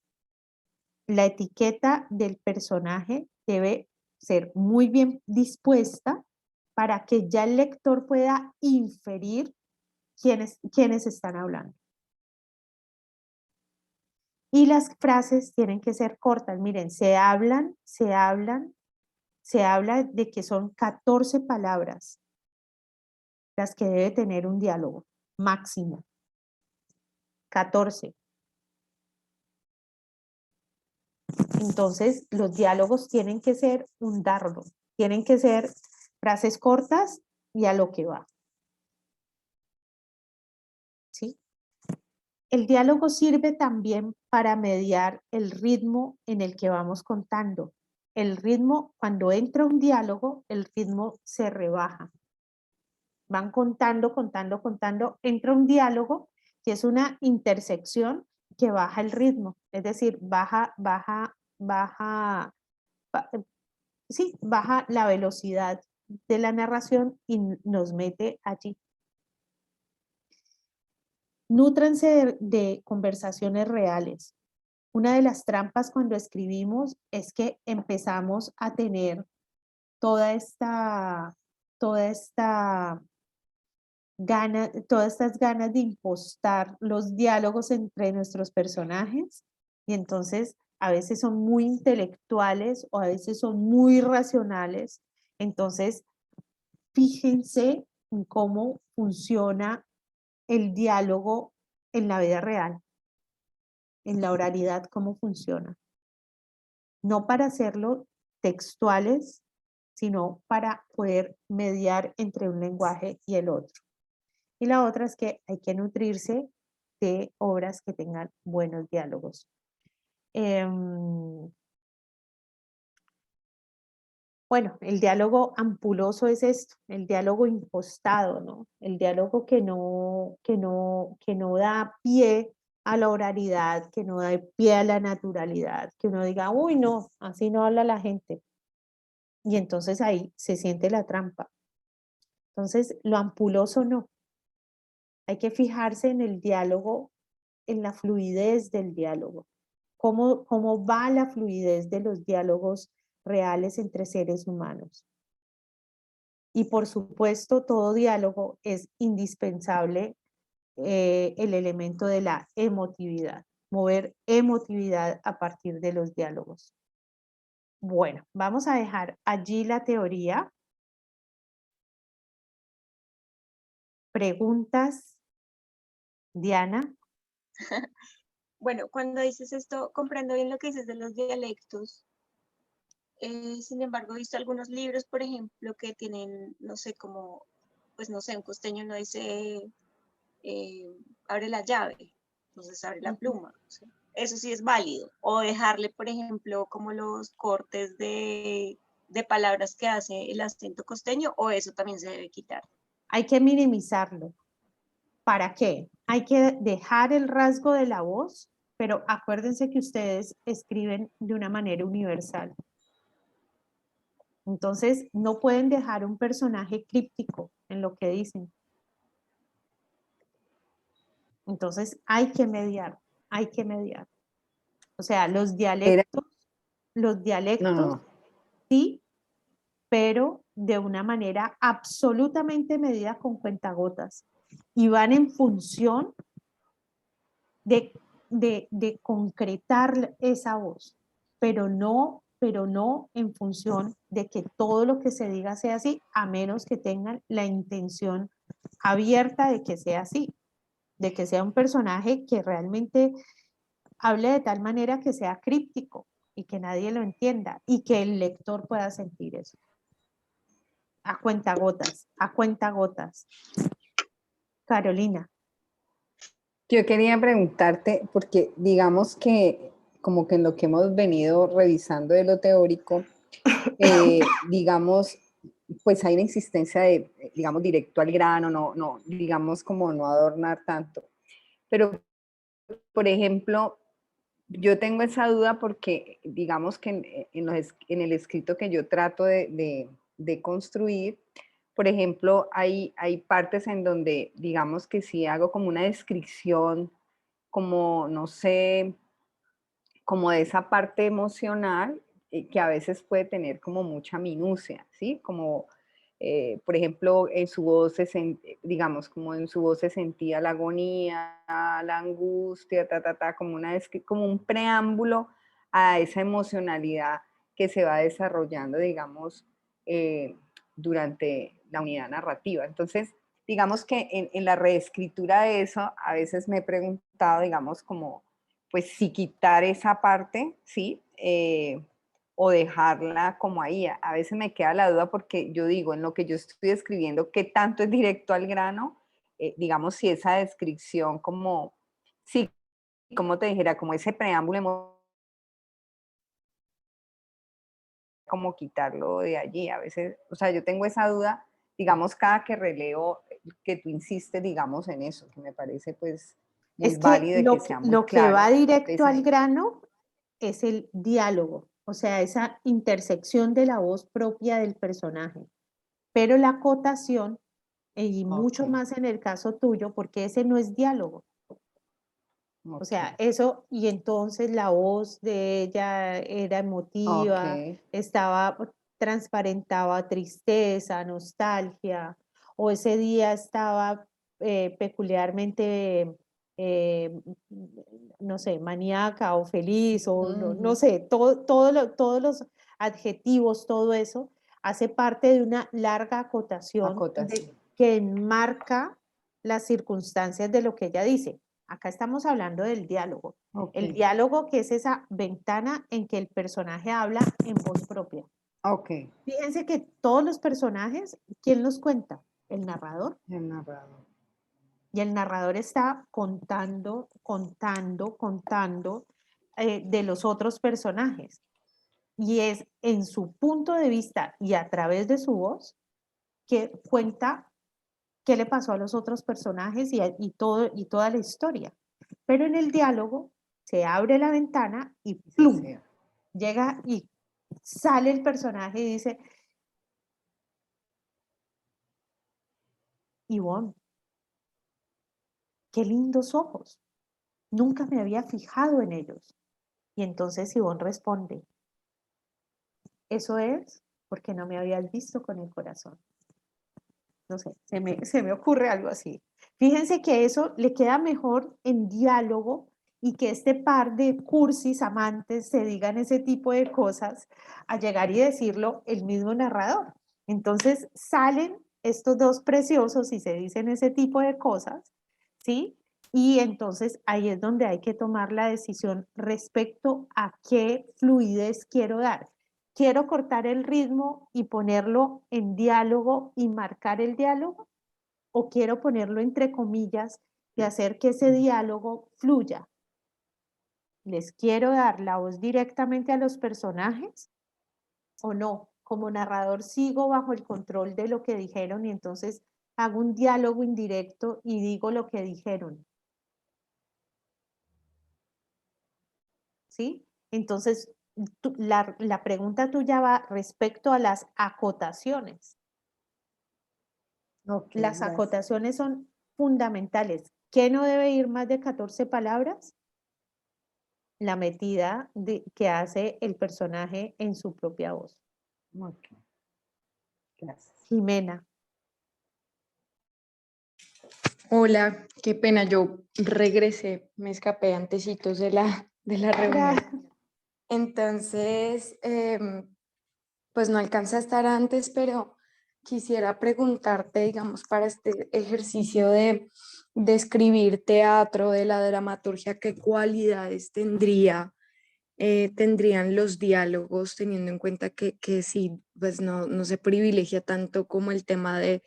La etiqueta del personaje debe ser muy bien dispuesta para que ya el lector pueda inferir quiénes están hablando. Y las frases tienen que ser cortas. Miren, se habla de que son 14 palabras las que debe tener un diálogo máximo. 14. Entonces, los diálogos tienen que ser un dardo, tienen que ser frases cortas y a lo que va. ¿Sí? El diálogo sirve también para mediar el ritmo en el que vamos contando. El ritmo, cuando entra un diálogo, el ritmo se rebaja. Van contando, entra un diálogo que es una intersección que baja el ritmo, es decir, baja la velocidad de la narración y nos mete allí. Nútranse de conversaciones reales. Una de las trampas cuando escribimos es que empezamos a tener todas estas ganas de impostar los diálogos entre nuestros personajes y entonces a veces son muy intelectuales o a veces son muy racionales. Entonces, fíjense en cómo funciona el diálogo en la vida real, en la oralidad, cómo funciona. No para hacerlo textuales, sino para poder mediar entre un lenguaje y el otro. Y la otra es que hay que nutrirse de obras que tengan buenos diálogos. Bueno, el diálogo ampuloso es esto, el diálogo impostado, ¿no? El diálogo que no da pie a la oralidad, que no da pie a la naturalidad, que uno diga, uy, no, así no habla la gente. Y entonces ahí se siente la trampa. Entonces, lo ampuloso no. Hay que fijarse en el diálogo, en la fluidez del diálogo. ¿Cómo va la fluidez de los diálogos reales entre seres humanos? Y por supuesto, todo diálogo es indispensable el elemento de la emotividad, mover emotividad a partir de los diálogos. Bueno, vamos a dejar allí la teoría. ¿Preguntas? Diana. Bueno, cuando dices esto, comprendo bien lo que dices de los dialectos. Sin embargo, he visto algunos libros, por ejemplo, que tienen, no sé, como, pues no sé, un costeño no dice abre la llave, entonces abre la pluma. O sea, eso sí es válido. O dejarle, por ejemplo, como los cortes de palabras que hace el acento costeño, o eso también se debe quitar. Hay que minimizarlo. ¿Para qué? Hay que dejar el rasgo de la voz, pero acuérdense que ustedes escriben de una manera universal. Entonces, no pueden dejar un personaje críptico en lo que dicen. Entonces, hay que mediar. O sea, los dialectos, No. sí, pero de una manera absolutamente medida con cuentagotas. Y van en función de concretar esa voz, pero no en función de que todo lo que se diga sea así, a menos que tengan la intención abierta de que sea así, de que sea un personaje que realmente hable de tal manera que sea críptico y que nadie lo entienda y que el lector pueda sentir eso. A cuentagotas, a cuentagotas. Carolina. Yo quería preguntarte, porque digamos que como que en lo que hemos venido revisando de lo teórico, digamos, pues hay una insistencia de, digamos, directo al grano, no, digamos como no adornar tanto. Pero, por ejemplo, yo tengo esa duda porque digamos que en el escrito que yo trato de construir, por ejemplo, hay partes en donde digamos que si hago como una descripción, como, no sé, como de esa parte emocional, que a veces puede tener como mucha minucia, ¿sí? Como, por ejemplo, en su voz, digamos, como en su voz se sentía la agonía, la angustia, como, como un preámbulo a esa emocionalidad que se va desarrollando, digamos, durante la unidad narrativa. Entonces, digamos que en la reescritura de eso, a veces me he preguntado, digamos, como pues sí quitar esa parte, ¿sí? O dejarla como ahí. A veces me queda la duda porque yo digo, en lo que yo estoy escribiendo, ¿qué tanto es directo al grano? Digamos, si esa descripción como, sí, como te dijera, como ese preámbulo, como quitarlo de allí. A veces, o sea, yo tengo esa duda, digamos, cada que releo, que tú insistes, digamos, en eso, que me parece pues muy Es que válido y que sea muy lo que va claro. directo al grano es el diálogo, o sea, esa intersección de la voz propia del personaje. Pero la acotación, y mucho Ok, más en el caso tuyo, porque ese no es diálogo. O sea, ok, eso, y entonces la voz de ella era ok. emotiva, transparentaba tristeza, nostalgia, o ese día estaba peculiarmente, eh, no sé, maníaca o feliz, o no sé, todos los adjetivos, todo eso, hace parte de una larga acotación Acotación. que enmarca las circunstancias de lo que ella dice. Acá estamos hablando del diálogo. Ok, El diálogo que es esa ventana en que el personaje habla en voz propia. ok. Fíjense que todos los personajes, ¿quién los cuenta? El narrador. El narrador. Y el narrador está contando de los otros personajes. Y es en su punto de vista y a través de su voz que cuenta qué le pasó a los otros personajes y toda la historia. Pero en el diálogo se abre la ventana y Sí, ¡plum! sí. Llega y sale el personaje y dice, Ivonne, qué lindos ojos. Nunca me había fijado en ellos. Y entonces Ivonne responde, eso es porque no me habías visto con el corazón. No sé, se me ocurre algo así. Fíjense que eso le queda mejor en diálogo y que este par de cursis amantes se digan ese tipo de cosas a llegar y decirlo el mismo narrador. Entonces salen estos dos preciosos y se dicen ese tipo de cosas, ¿sí? Y entonces ahí es donde hay que tomar la decisión respecto a qué fluidez quiero dar. ¿Quiero cortar el ritmo y ponerlo en diálogo y marcar el diálogo? ¿O quiero ponerlo entre comillas y hacer que ese diálogo fluya? ¿Les quiero dar la voz directamente a los personajes o no? Como narrador sigo bajo el control de lo que dijeron y entonces hago un diálogo indirecto y digo lo que dijeron. ¿Sí? Entonces, la pregunta tuya va respecto a las acotaciones. Ok, Las ya sé. acotaciones son fundamentales. ¿Qué no debe ir más de 14 palabras? La metida que hace el personaje en su propia voz. Ok, gracias. Jimena. Hola, qué pena, yo regresé, me escapé antecitos de la reunión. Entonces, pues no alcancé a estar antes, pero quisiera preguntarte, digamos, para este ejercicio de escribir teatro, de la dramaturgia, ¿qué cualidades tendrían los diálogos, teniendo en cuenta que sí, pues no se privilegia tanto como el tema de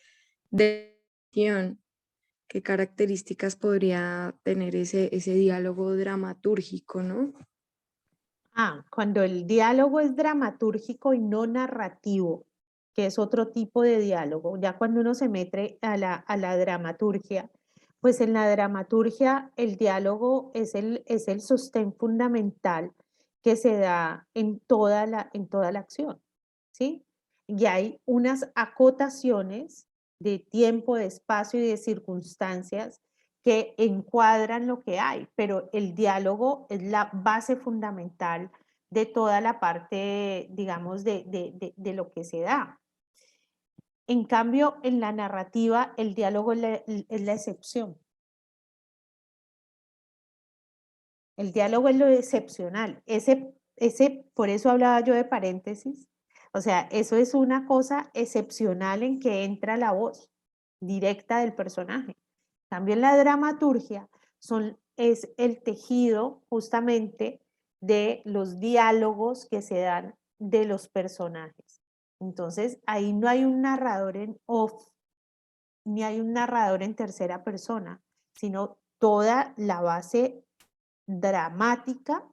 acción? ¿Qué características podría tener ese diálogo dramatúrgico, no? Cuando el diálogo es dramatúrgico y no narrativo, que es otro tipo de diálogo, ya cuando uno se mete a la dramaturgia, Pues en la dramaturgia el diálogo es el sostén fundamental que se da en toda la acción, ¿sí? Y hay unas acotaciones de tiempo, de espacio y de circunstancias que encuadran lo que hay, pero el diálogo es la base fundamental de toda la parte, digamos, de lo que se da. En cambio, en la narrativa, el diálogo es la excepción. El diálogo es lo excepcional. Por eso hablaba yo de paréntesis. O sea, eso es una cosa excepcional en que entra la voz directa del personaje. También la dramaturgia es el tejido justamente de los diálogos que se dan de los personajes. Entonces, ahí no hay un narrador en off, ni hay un narrador en tercera persona, sino toda la base dramática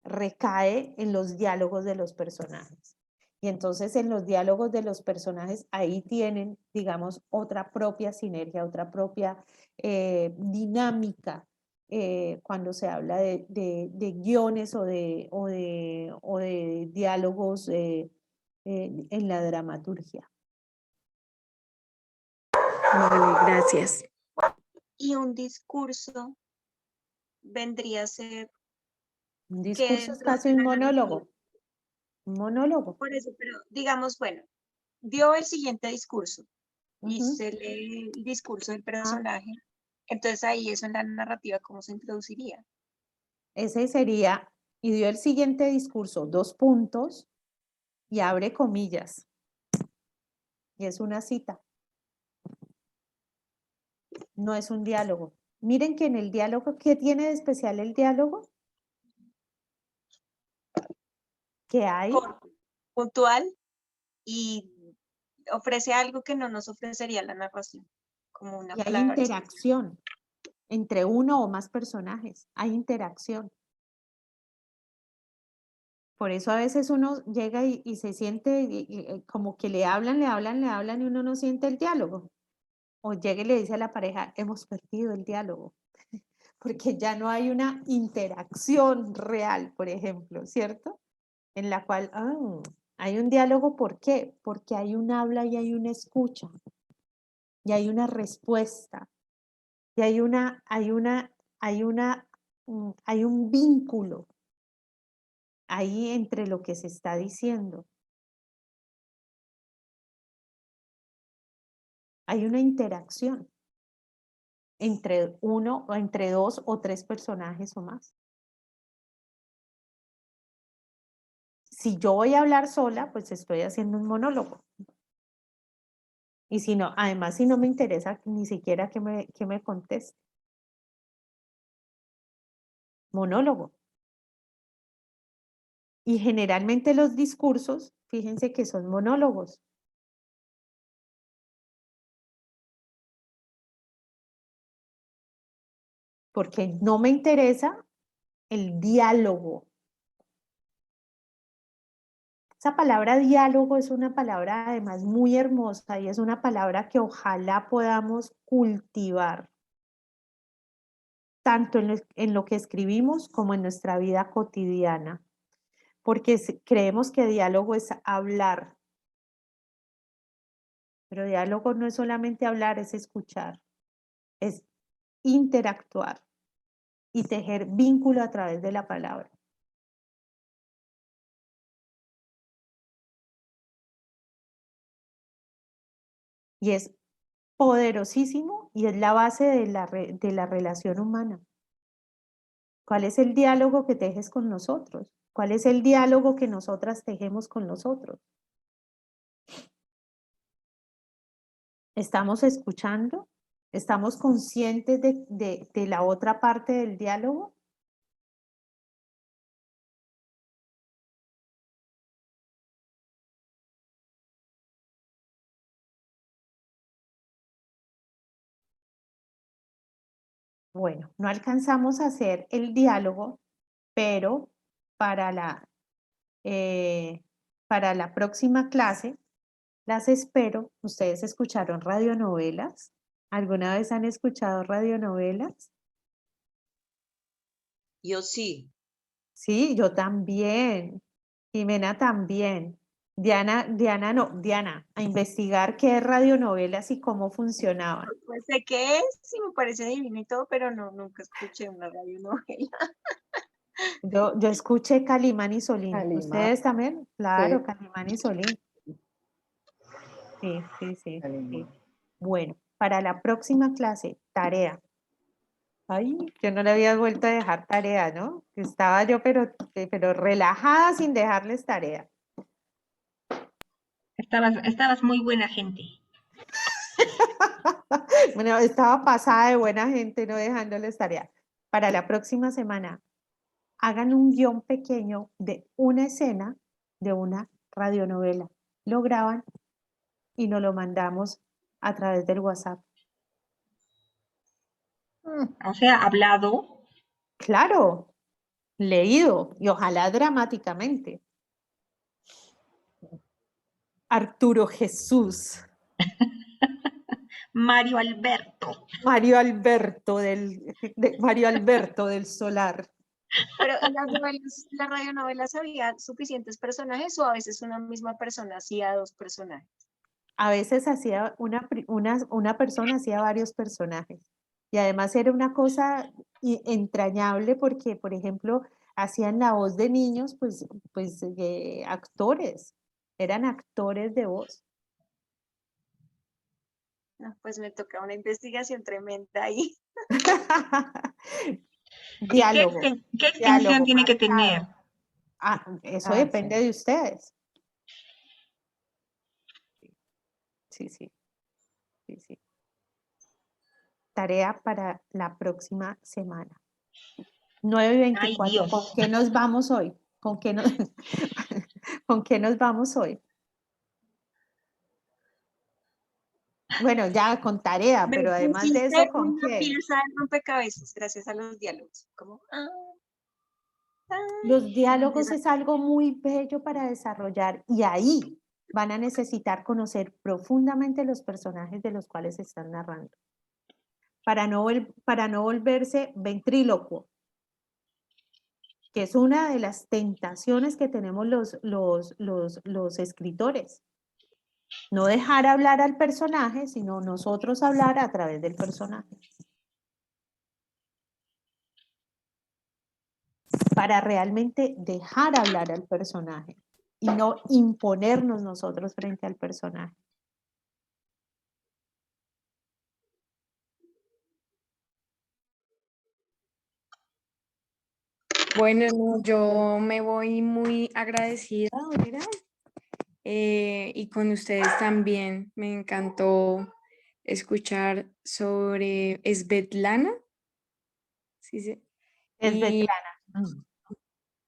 recae en los diálogos de los personajes. Y entonces en los diálogos de los personajes ahí tienen, digamos, otra propia sinergia, otra propia dinámica cuando se habla de guiones o de diálogos en la dramaturgia. Vale, gracias. Y un discurso vendría a ser Un que discurso es dentro casi de un la monólogo. narrativa. Un monólogo. Por eso, pero digamos, bueno, dio el siguiente discurso y Ujú. se lee el discurso del Ah, personaje. Entonces ahí eso en la narrativa, ¿cómo se introduciría? ese sería, y dio el siguiente discurso, 2 puntos, y abre comillas. Y es una cita. No es un diálogo. Miren que en el diálogo, ¿qué tiene de especial el diálogo? Que hay, Corto, puntual y ofrece algo que no nos ofrecería la narración, como una y hay palabra expresa. interacción entre uno o más personajes. Hay interacción. Por eso a veces uno llega y se siente como que le hablan y uno no siente el diálogo. O llega y le dice a la pareja, hemos perdido el diálogo, porque ya no hay una interacción real, por ejemplo, ¿cierto? En la cual hay un diálogo, ¿por qué? Porque hay un habla y hay una escucha, y hay una respuesta, y hay un vínculo ahí entre lo que se está diciendo. Hay una interacción entre uno o entre 2 o 3 personajes o más. Si yo voy a hablar sola, pues estoy haciendo un monólogo. Y si no, además, si no me interesa ni siquiera que me conteste. Monólogo. Y generalmente los discursos, fíjense que son monólogos. Porque no me interesa el diálogo. Esa palabra diálogo es una palabra además muy hermosa y es una palabra que ojalá podamos cultivar tanto en lo que escribimos como en nuestra vida cotidiana, porque creemos que diálogo es hablar, pero diálogo no es solamente hablar, es escuchar, es interactuar y tejer vínculo a través de la palabra. Y es poderosísimo y es la base de la relación humana. ¿Cuál es el diálogo que tejes con nosotros? ¿Cuál es el diálogo que nosotras tejemos con nosotros? ¿Estamos escuchando? ¿Estamos conscientes de la otra parte del diálogo? Bueno, no alcanzamos a hacer el diálogo, pero para para la próxima clase las espero. Ustedes escucharon radionovelas. ¿Alguna vez han escuchado radionovelas? Yo sí. Sí, yo también. Jimena también. Diana, a investigar qué es radionovelas y cómo funcionaban. Pues sé qué es, sí me parece divino y todo, pero no, nunca escuché una radionovela. Yo escuché Calimán y Solín. Calimán, ¿Ustedes también? Claro, sí. Calimán y Solín. Sí, sí, sí, sí. Calimán. Bueno, para la próxima clase, tarea. Ay, yo no le había vuelto a dejar tarea, ¿no? Estaba yo, pero relajada sin dejarles tarea. Estabas muy buena gente. Bueno, estaba pasada de buena gente, no dejándoles tarea. Para la próxima semana, hagan un guión pequeño de una escena de una radionovela. Lo graban y nos lo mandamos a través del WhatsApp. O sea, hablado. Claro, leído y ojalá dramáticamente. Arturo Jesús, Mario Alberto. Mario Alberto del Solar. Pero en las radionovelas había suficientes personajes o a veces una misma persona hacía dos personajes. A veces hacía una persona hacía varios personajes y además era una cosa entrañable porque, por ejemplo, hacían la voz de niños, pues actores, eran actores de voz. No, pues me toca una investigación tremenda ahí. ¿Y qué, Diálogo, qué extensión diálogo tiene que tener? marcado. Eso Ah, depende sí. de ustedes. Sí, sí, sí, sí. Tarea para la próxima semana. 9:24. Ay, Dios. ¿Con qué nos vamos hoy? ¿Con qué nos, ¿con qué nos vamos hoy? Bueno, ya con tarea, Me pero además de pusiste eso, ¿con una qué? pieza de rompecabezas gracias a los diálogos. Como, Los diálogos empieza. es algo muy bello para desarrollar y ahí van a necesitar conocer profundamente los personajes de los cuales están narrando. Para no volverse ventrílocuo, que es una de las tentaciones que tenemos los escritores. No dejar hablar al personaje, sino nosotros hablar a través del personaje. Para realmente dejar hablar al personaje y no imponernos nosotros frente al personaje. Bueno, no, yo me voy muy agradecida, Olga, y con ustedes también. Me encantó escuchar sobre Svetlana. Sí, sí. Es Y, Svetlana.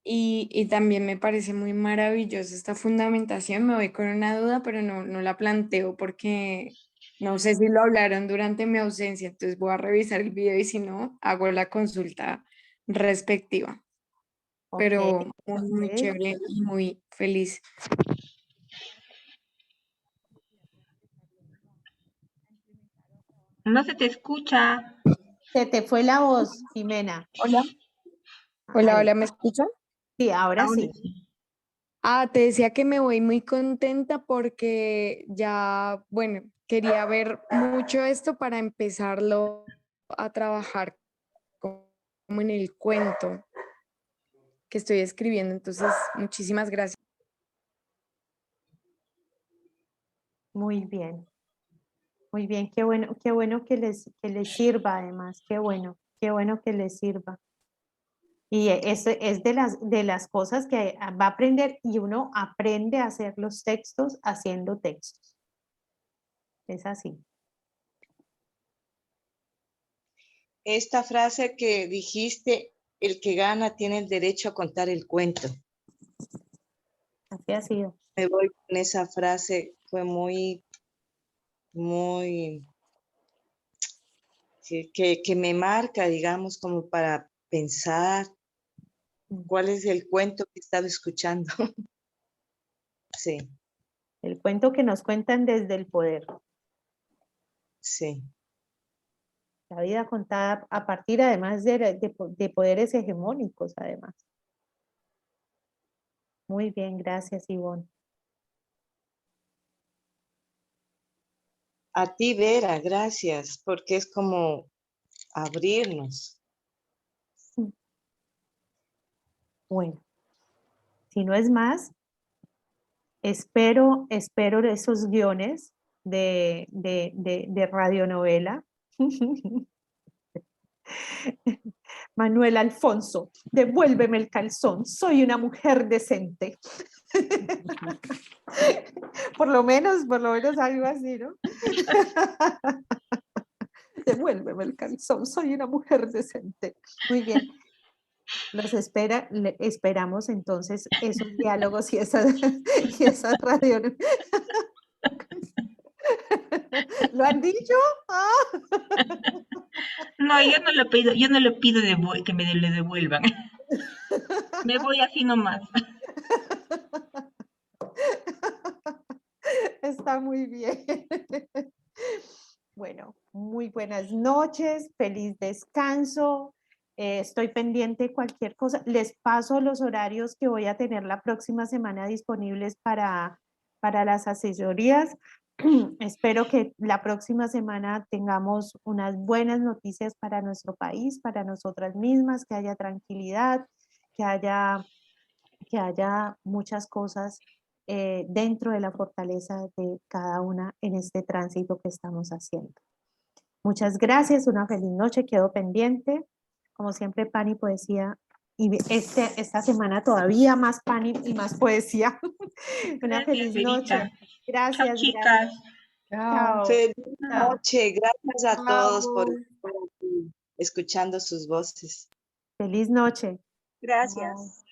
y también me parece muy maravillosa esta fundamentación. Me voy con una duda, pero no la planteo porque no sé si lo hablaron durante mi ausencia, entonces voy a revisar el video y si no, hago la consulta respectiva. Ok, Pero muy ok. chévere y muy feliz. No se te escucha. Se te fue la voz, Jimena. Hola. Hola, Ahí. hola, ¿me escuchan? Sí, ahora Ahora sí. sí. Ah, te decía que me voy muy contenta porque ya, bueno, quería ver mucho esto para empezarlo a trabajar como en el cuento que estoy escribiendo. Entonces, muchísimas gracias. Muy bien. Muy bien, qué bueno que les sirva además, qué bueno que les sirva. Y eso es de las cosas que va a aprender y uno aprende a hacer los textos haciendo textos. Es así. Esta frase que dijiste, el que gana tiene el derecho a contar el cuento. Así ha sido. Me voy con esa frase, fue muy, muy, que me marca, digamos, como para pensar cuál es el cuento que he estado escuchando. Sí, El cuento que nos cuentan desde el poder. sí. La vida contada a partir además de poderes hegemónicos, además. Muy bien, gracias, Ivonne. A ti, Vera, gracias, porque es como abrirnos. Bueno, si no es más, espero esos guiones de radionovela. Manuel Alfonso, devuélveme el calzón, soy una mujer decente. Por lo menos algo así, ¿no? Devuélveme el calzón, soy una mujer decente. Muy bien. Esperamos entonces esos diálogos y esas radio. ¿Lo han dicho? No, yo no lo pido, que me lo devuelvan. Me voy así nomás. Está muy bien. Bueno, muy buenas noches, feliz descanso. Estoy pendiente de cualquier cosa. Les paso los horarios que voy a tener la próxima semana disponibles para las asesorías. Espero que la próxima semana tengamos unas buenas noticias para nuestro país, para nosotras mismas, que haya tranquilidad, que haya muchas cosas dentro de la fortaleza de cada una en este tránsito que estamos haciendo. Muchas gracias, una feliz noche, quedo pendiente. Como siempre, pan y poesía. Y esta semana todavía más pan y más poesía. Una feliz noche. Gracias. Chao, chicas. Chao. Feliz Chao. noche, gracias a todos por Chao. estar aquí escuchando sus voces. Feliz noche. Gracias.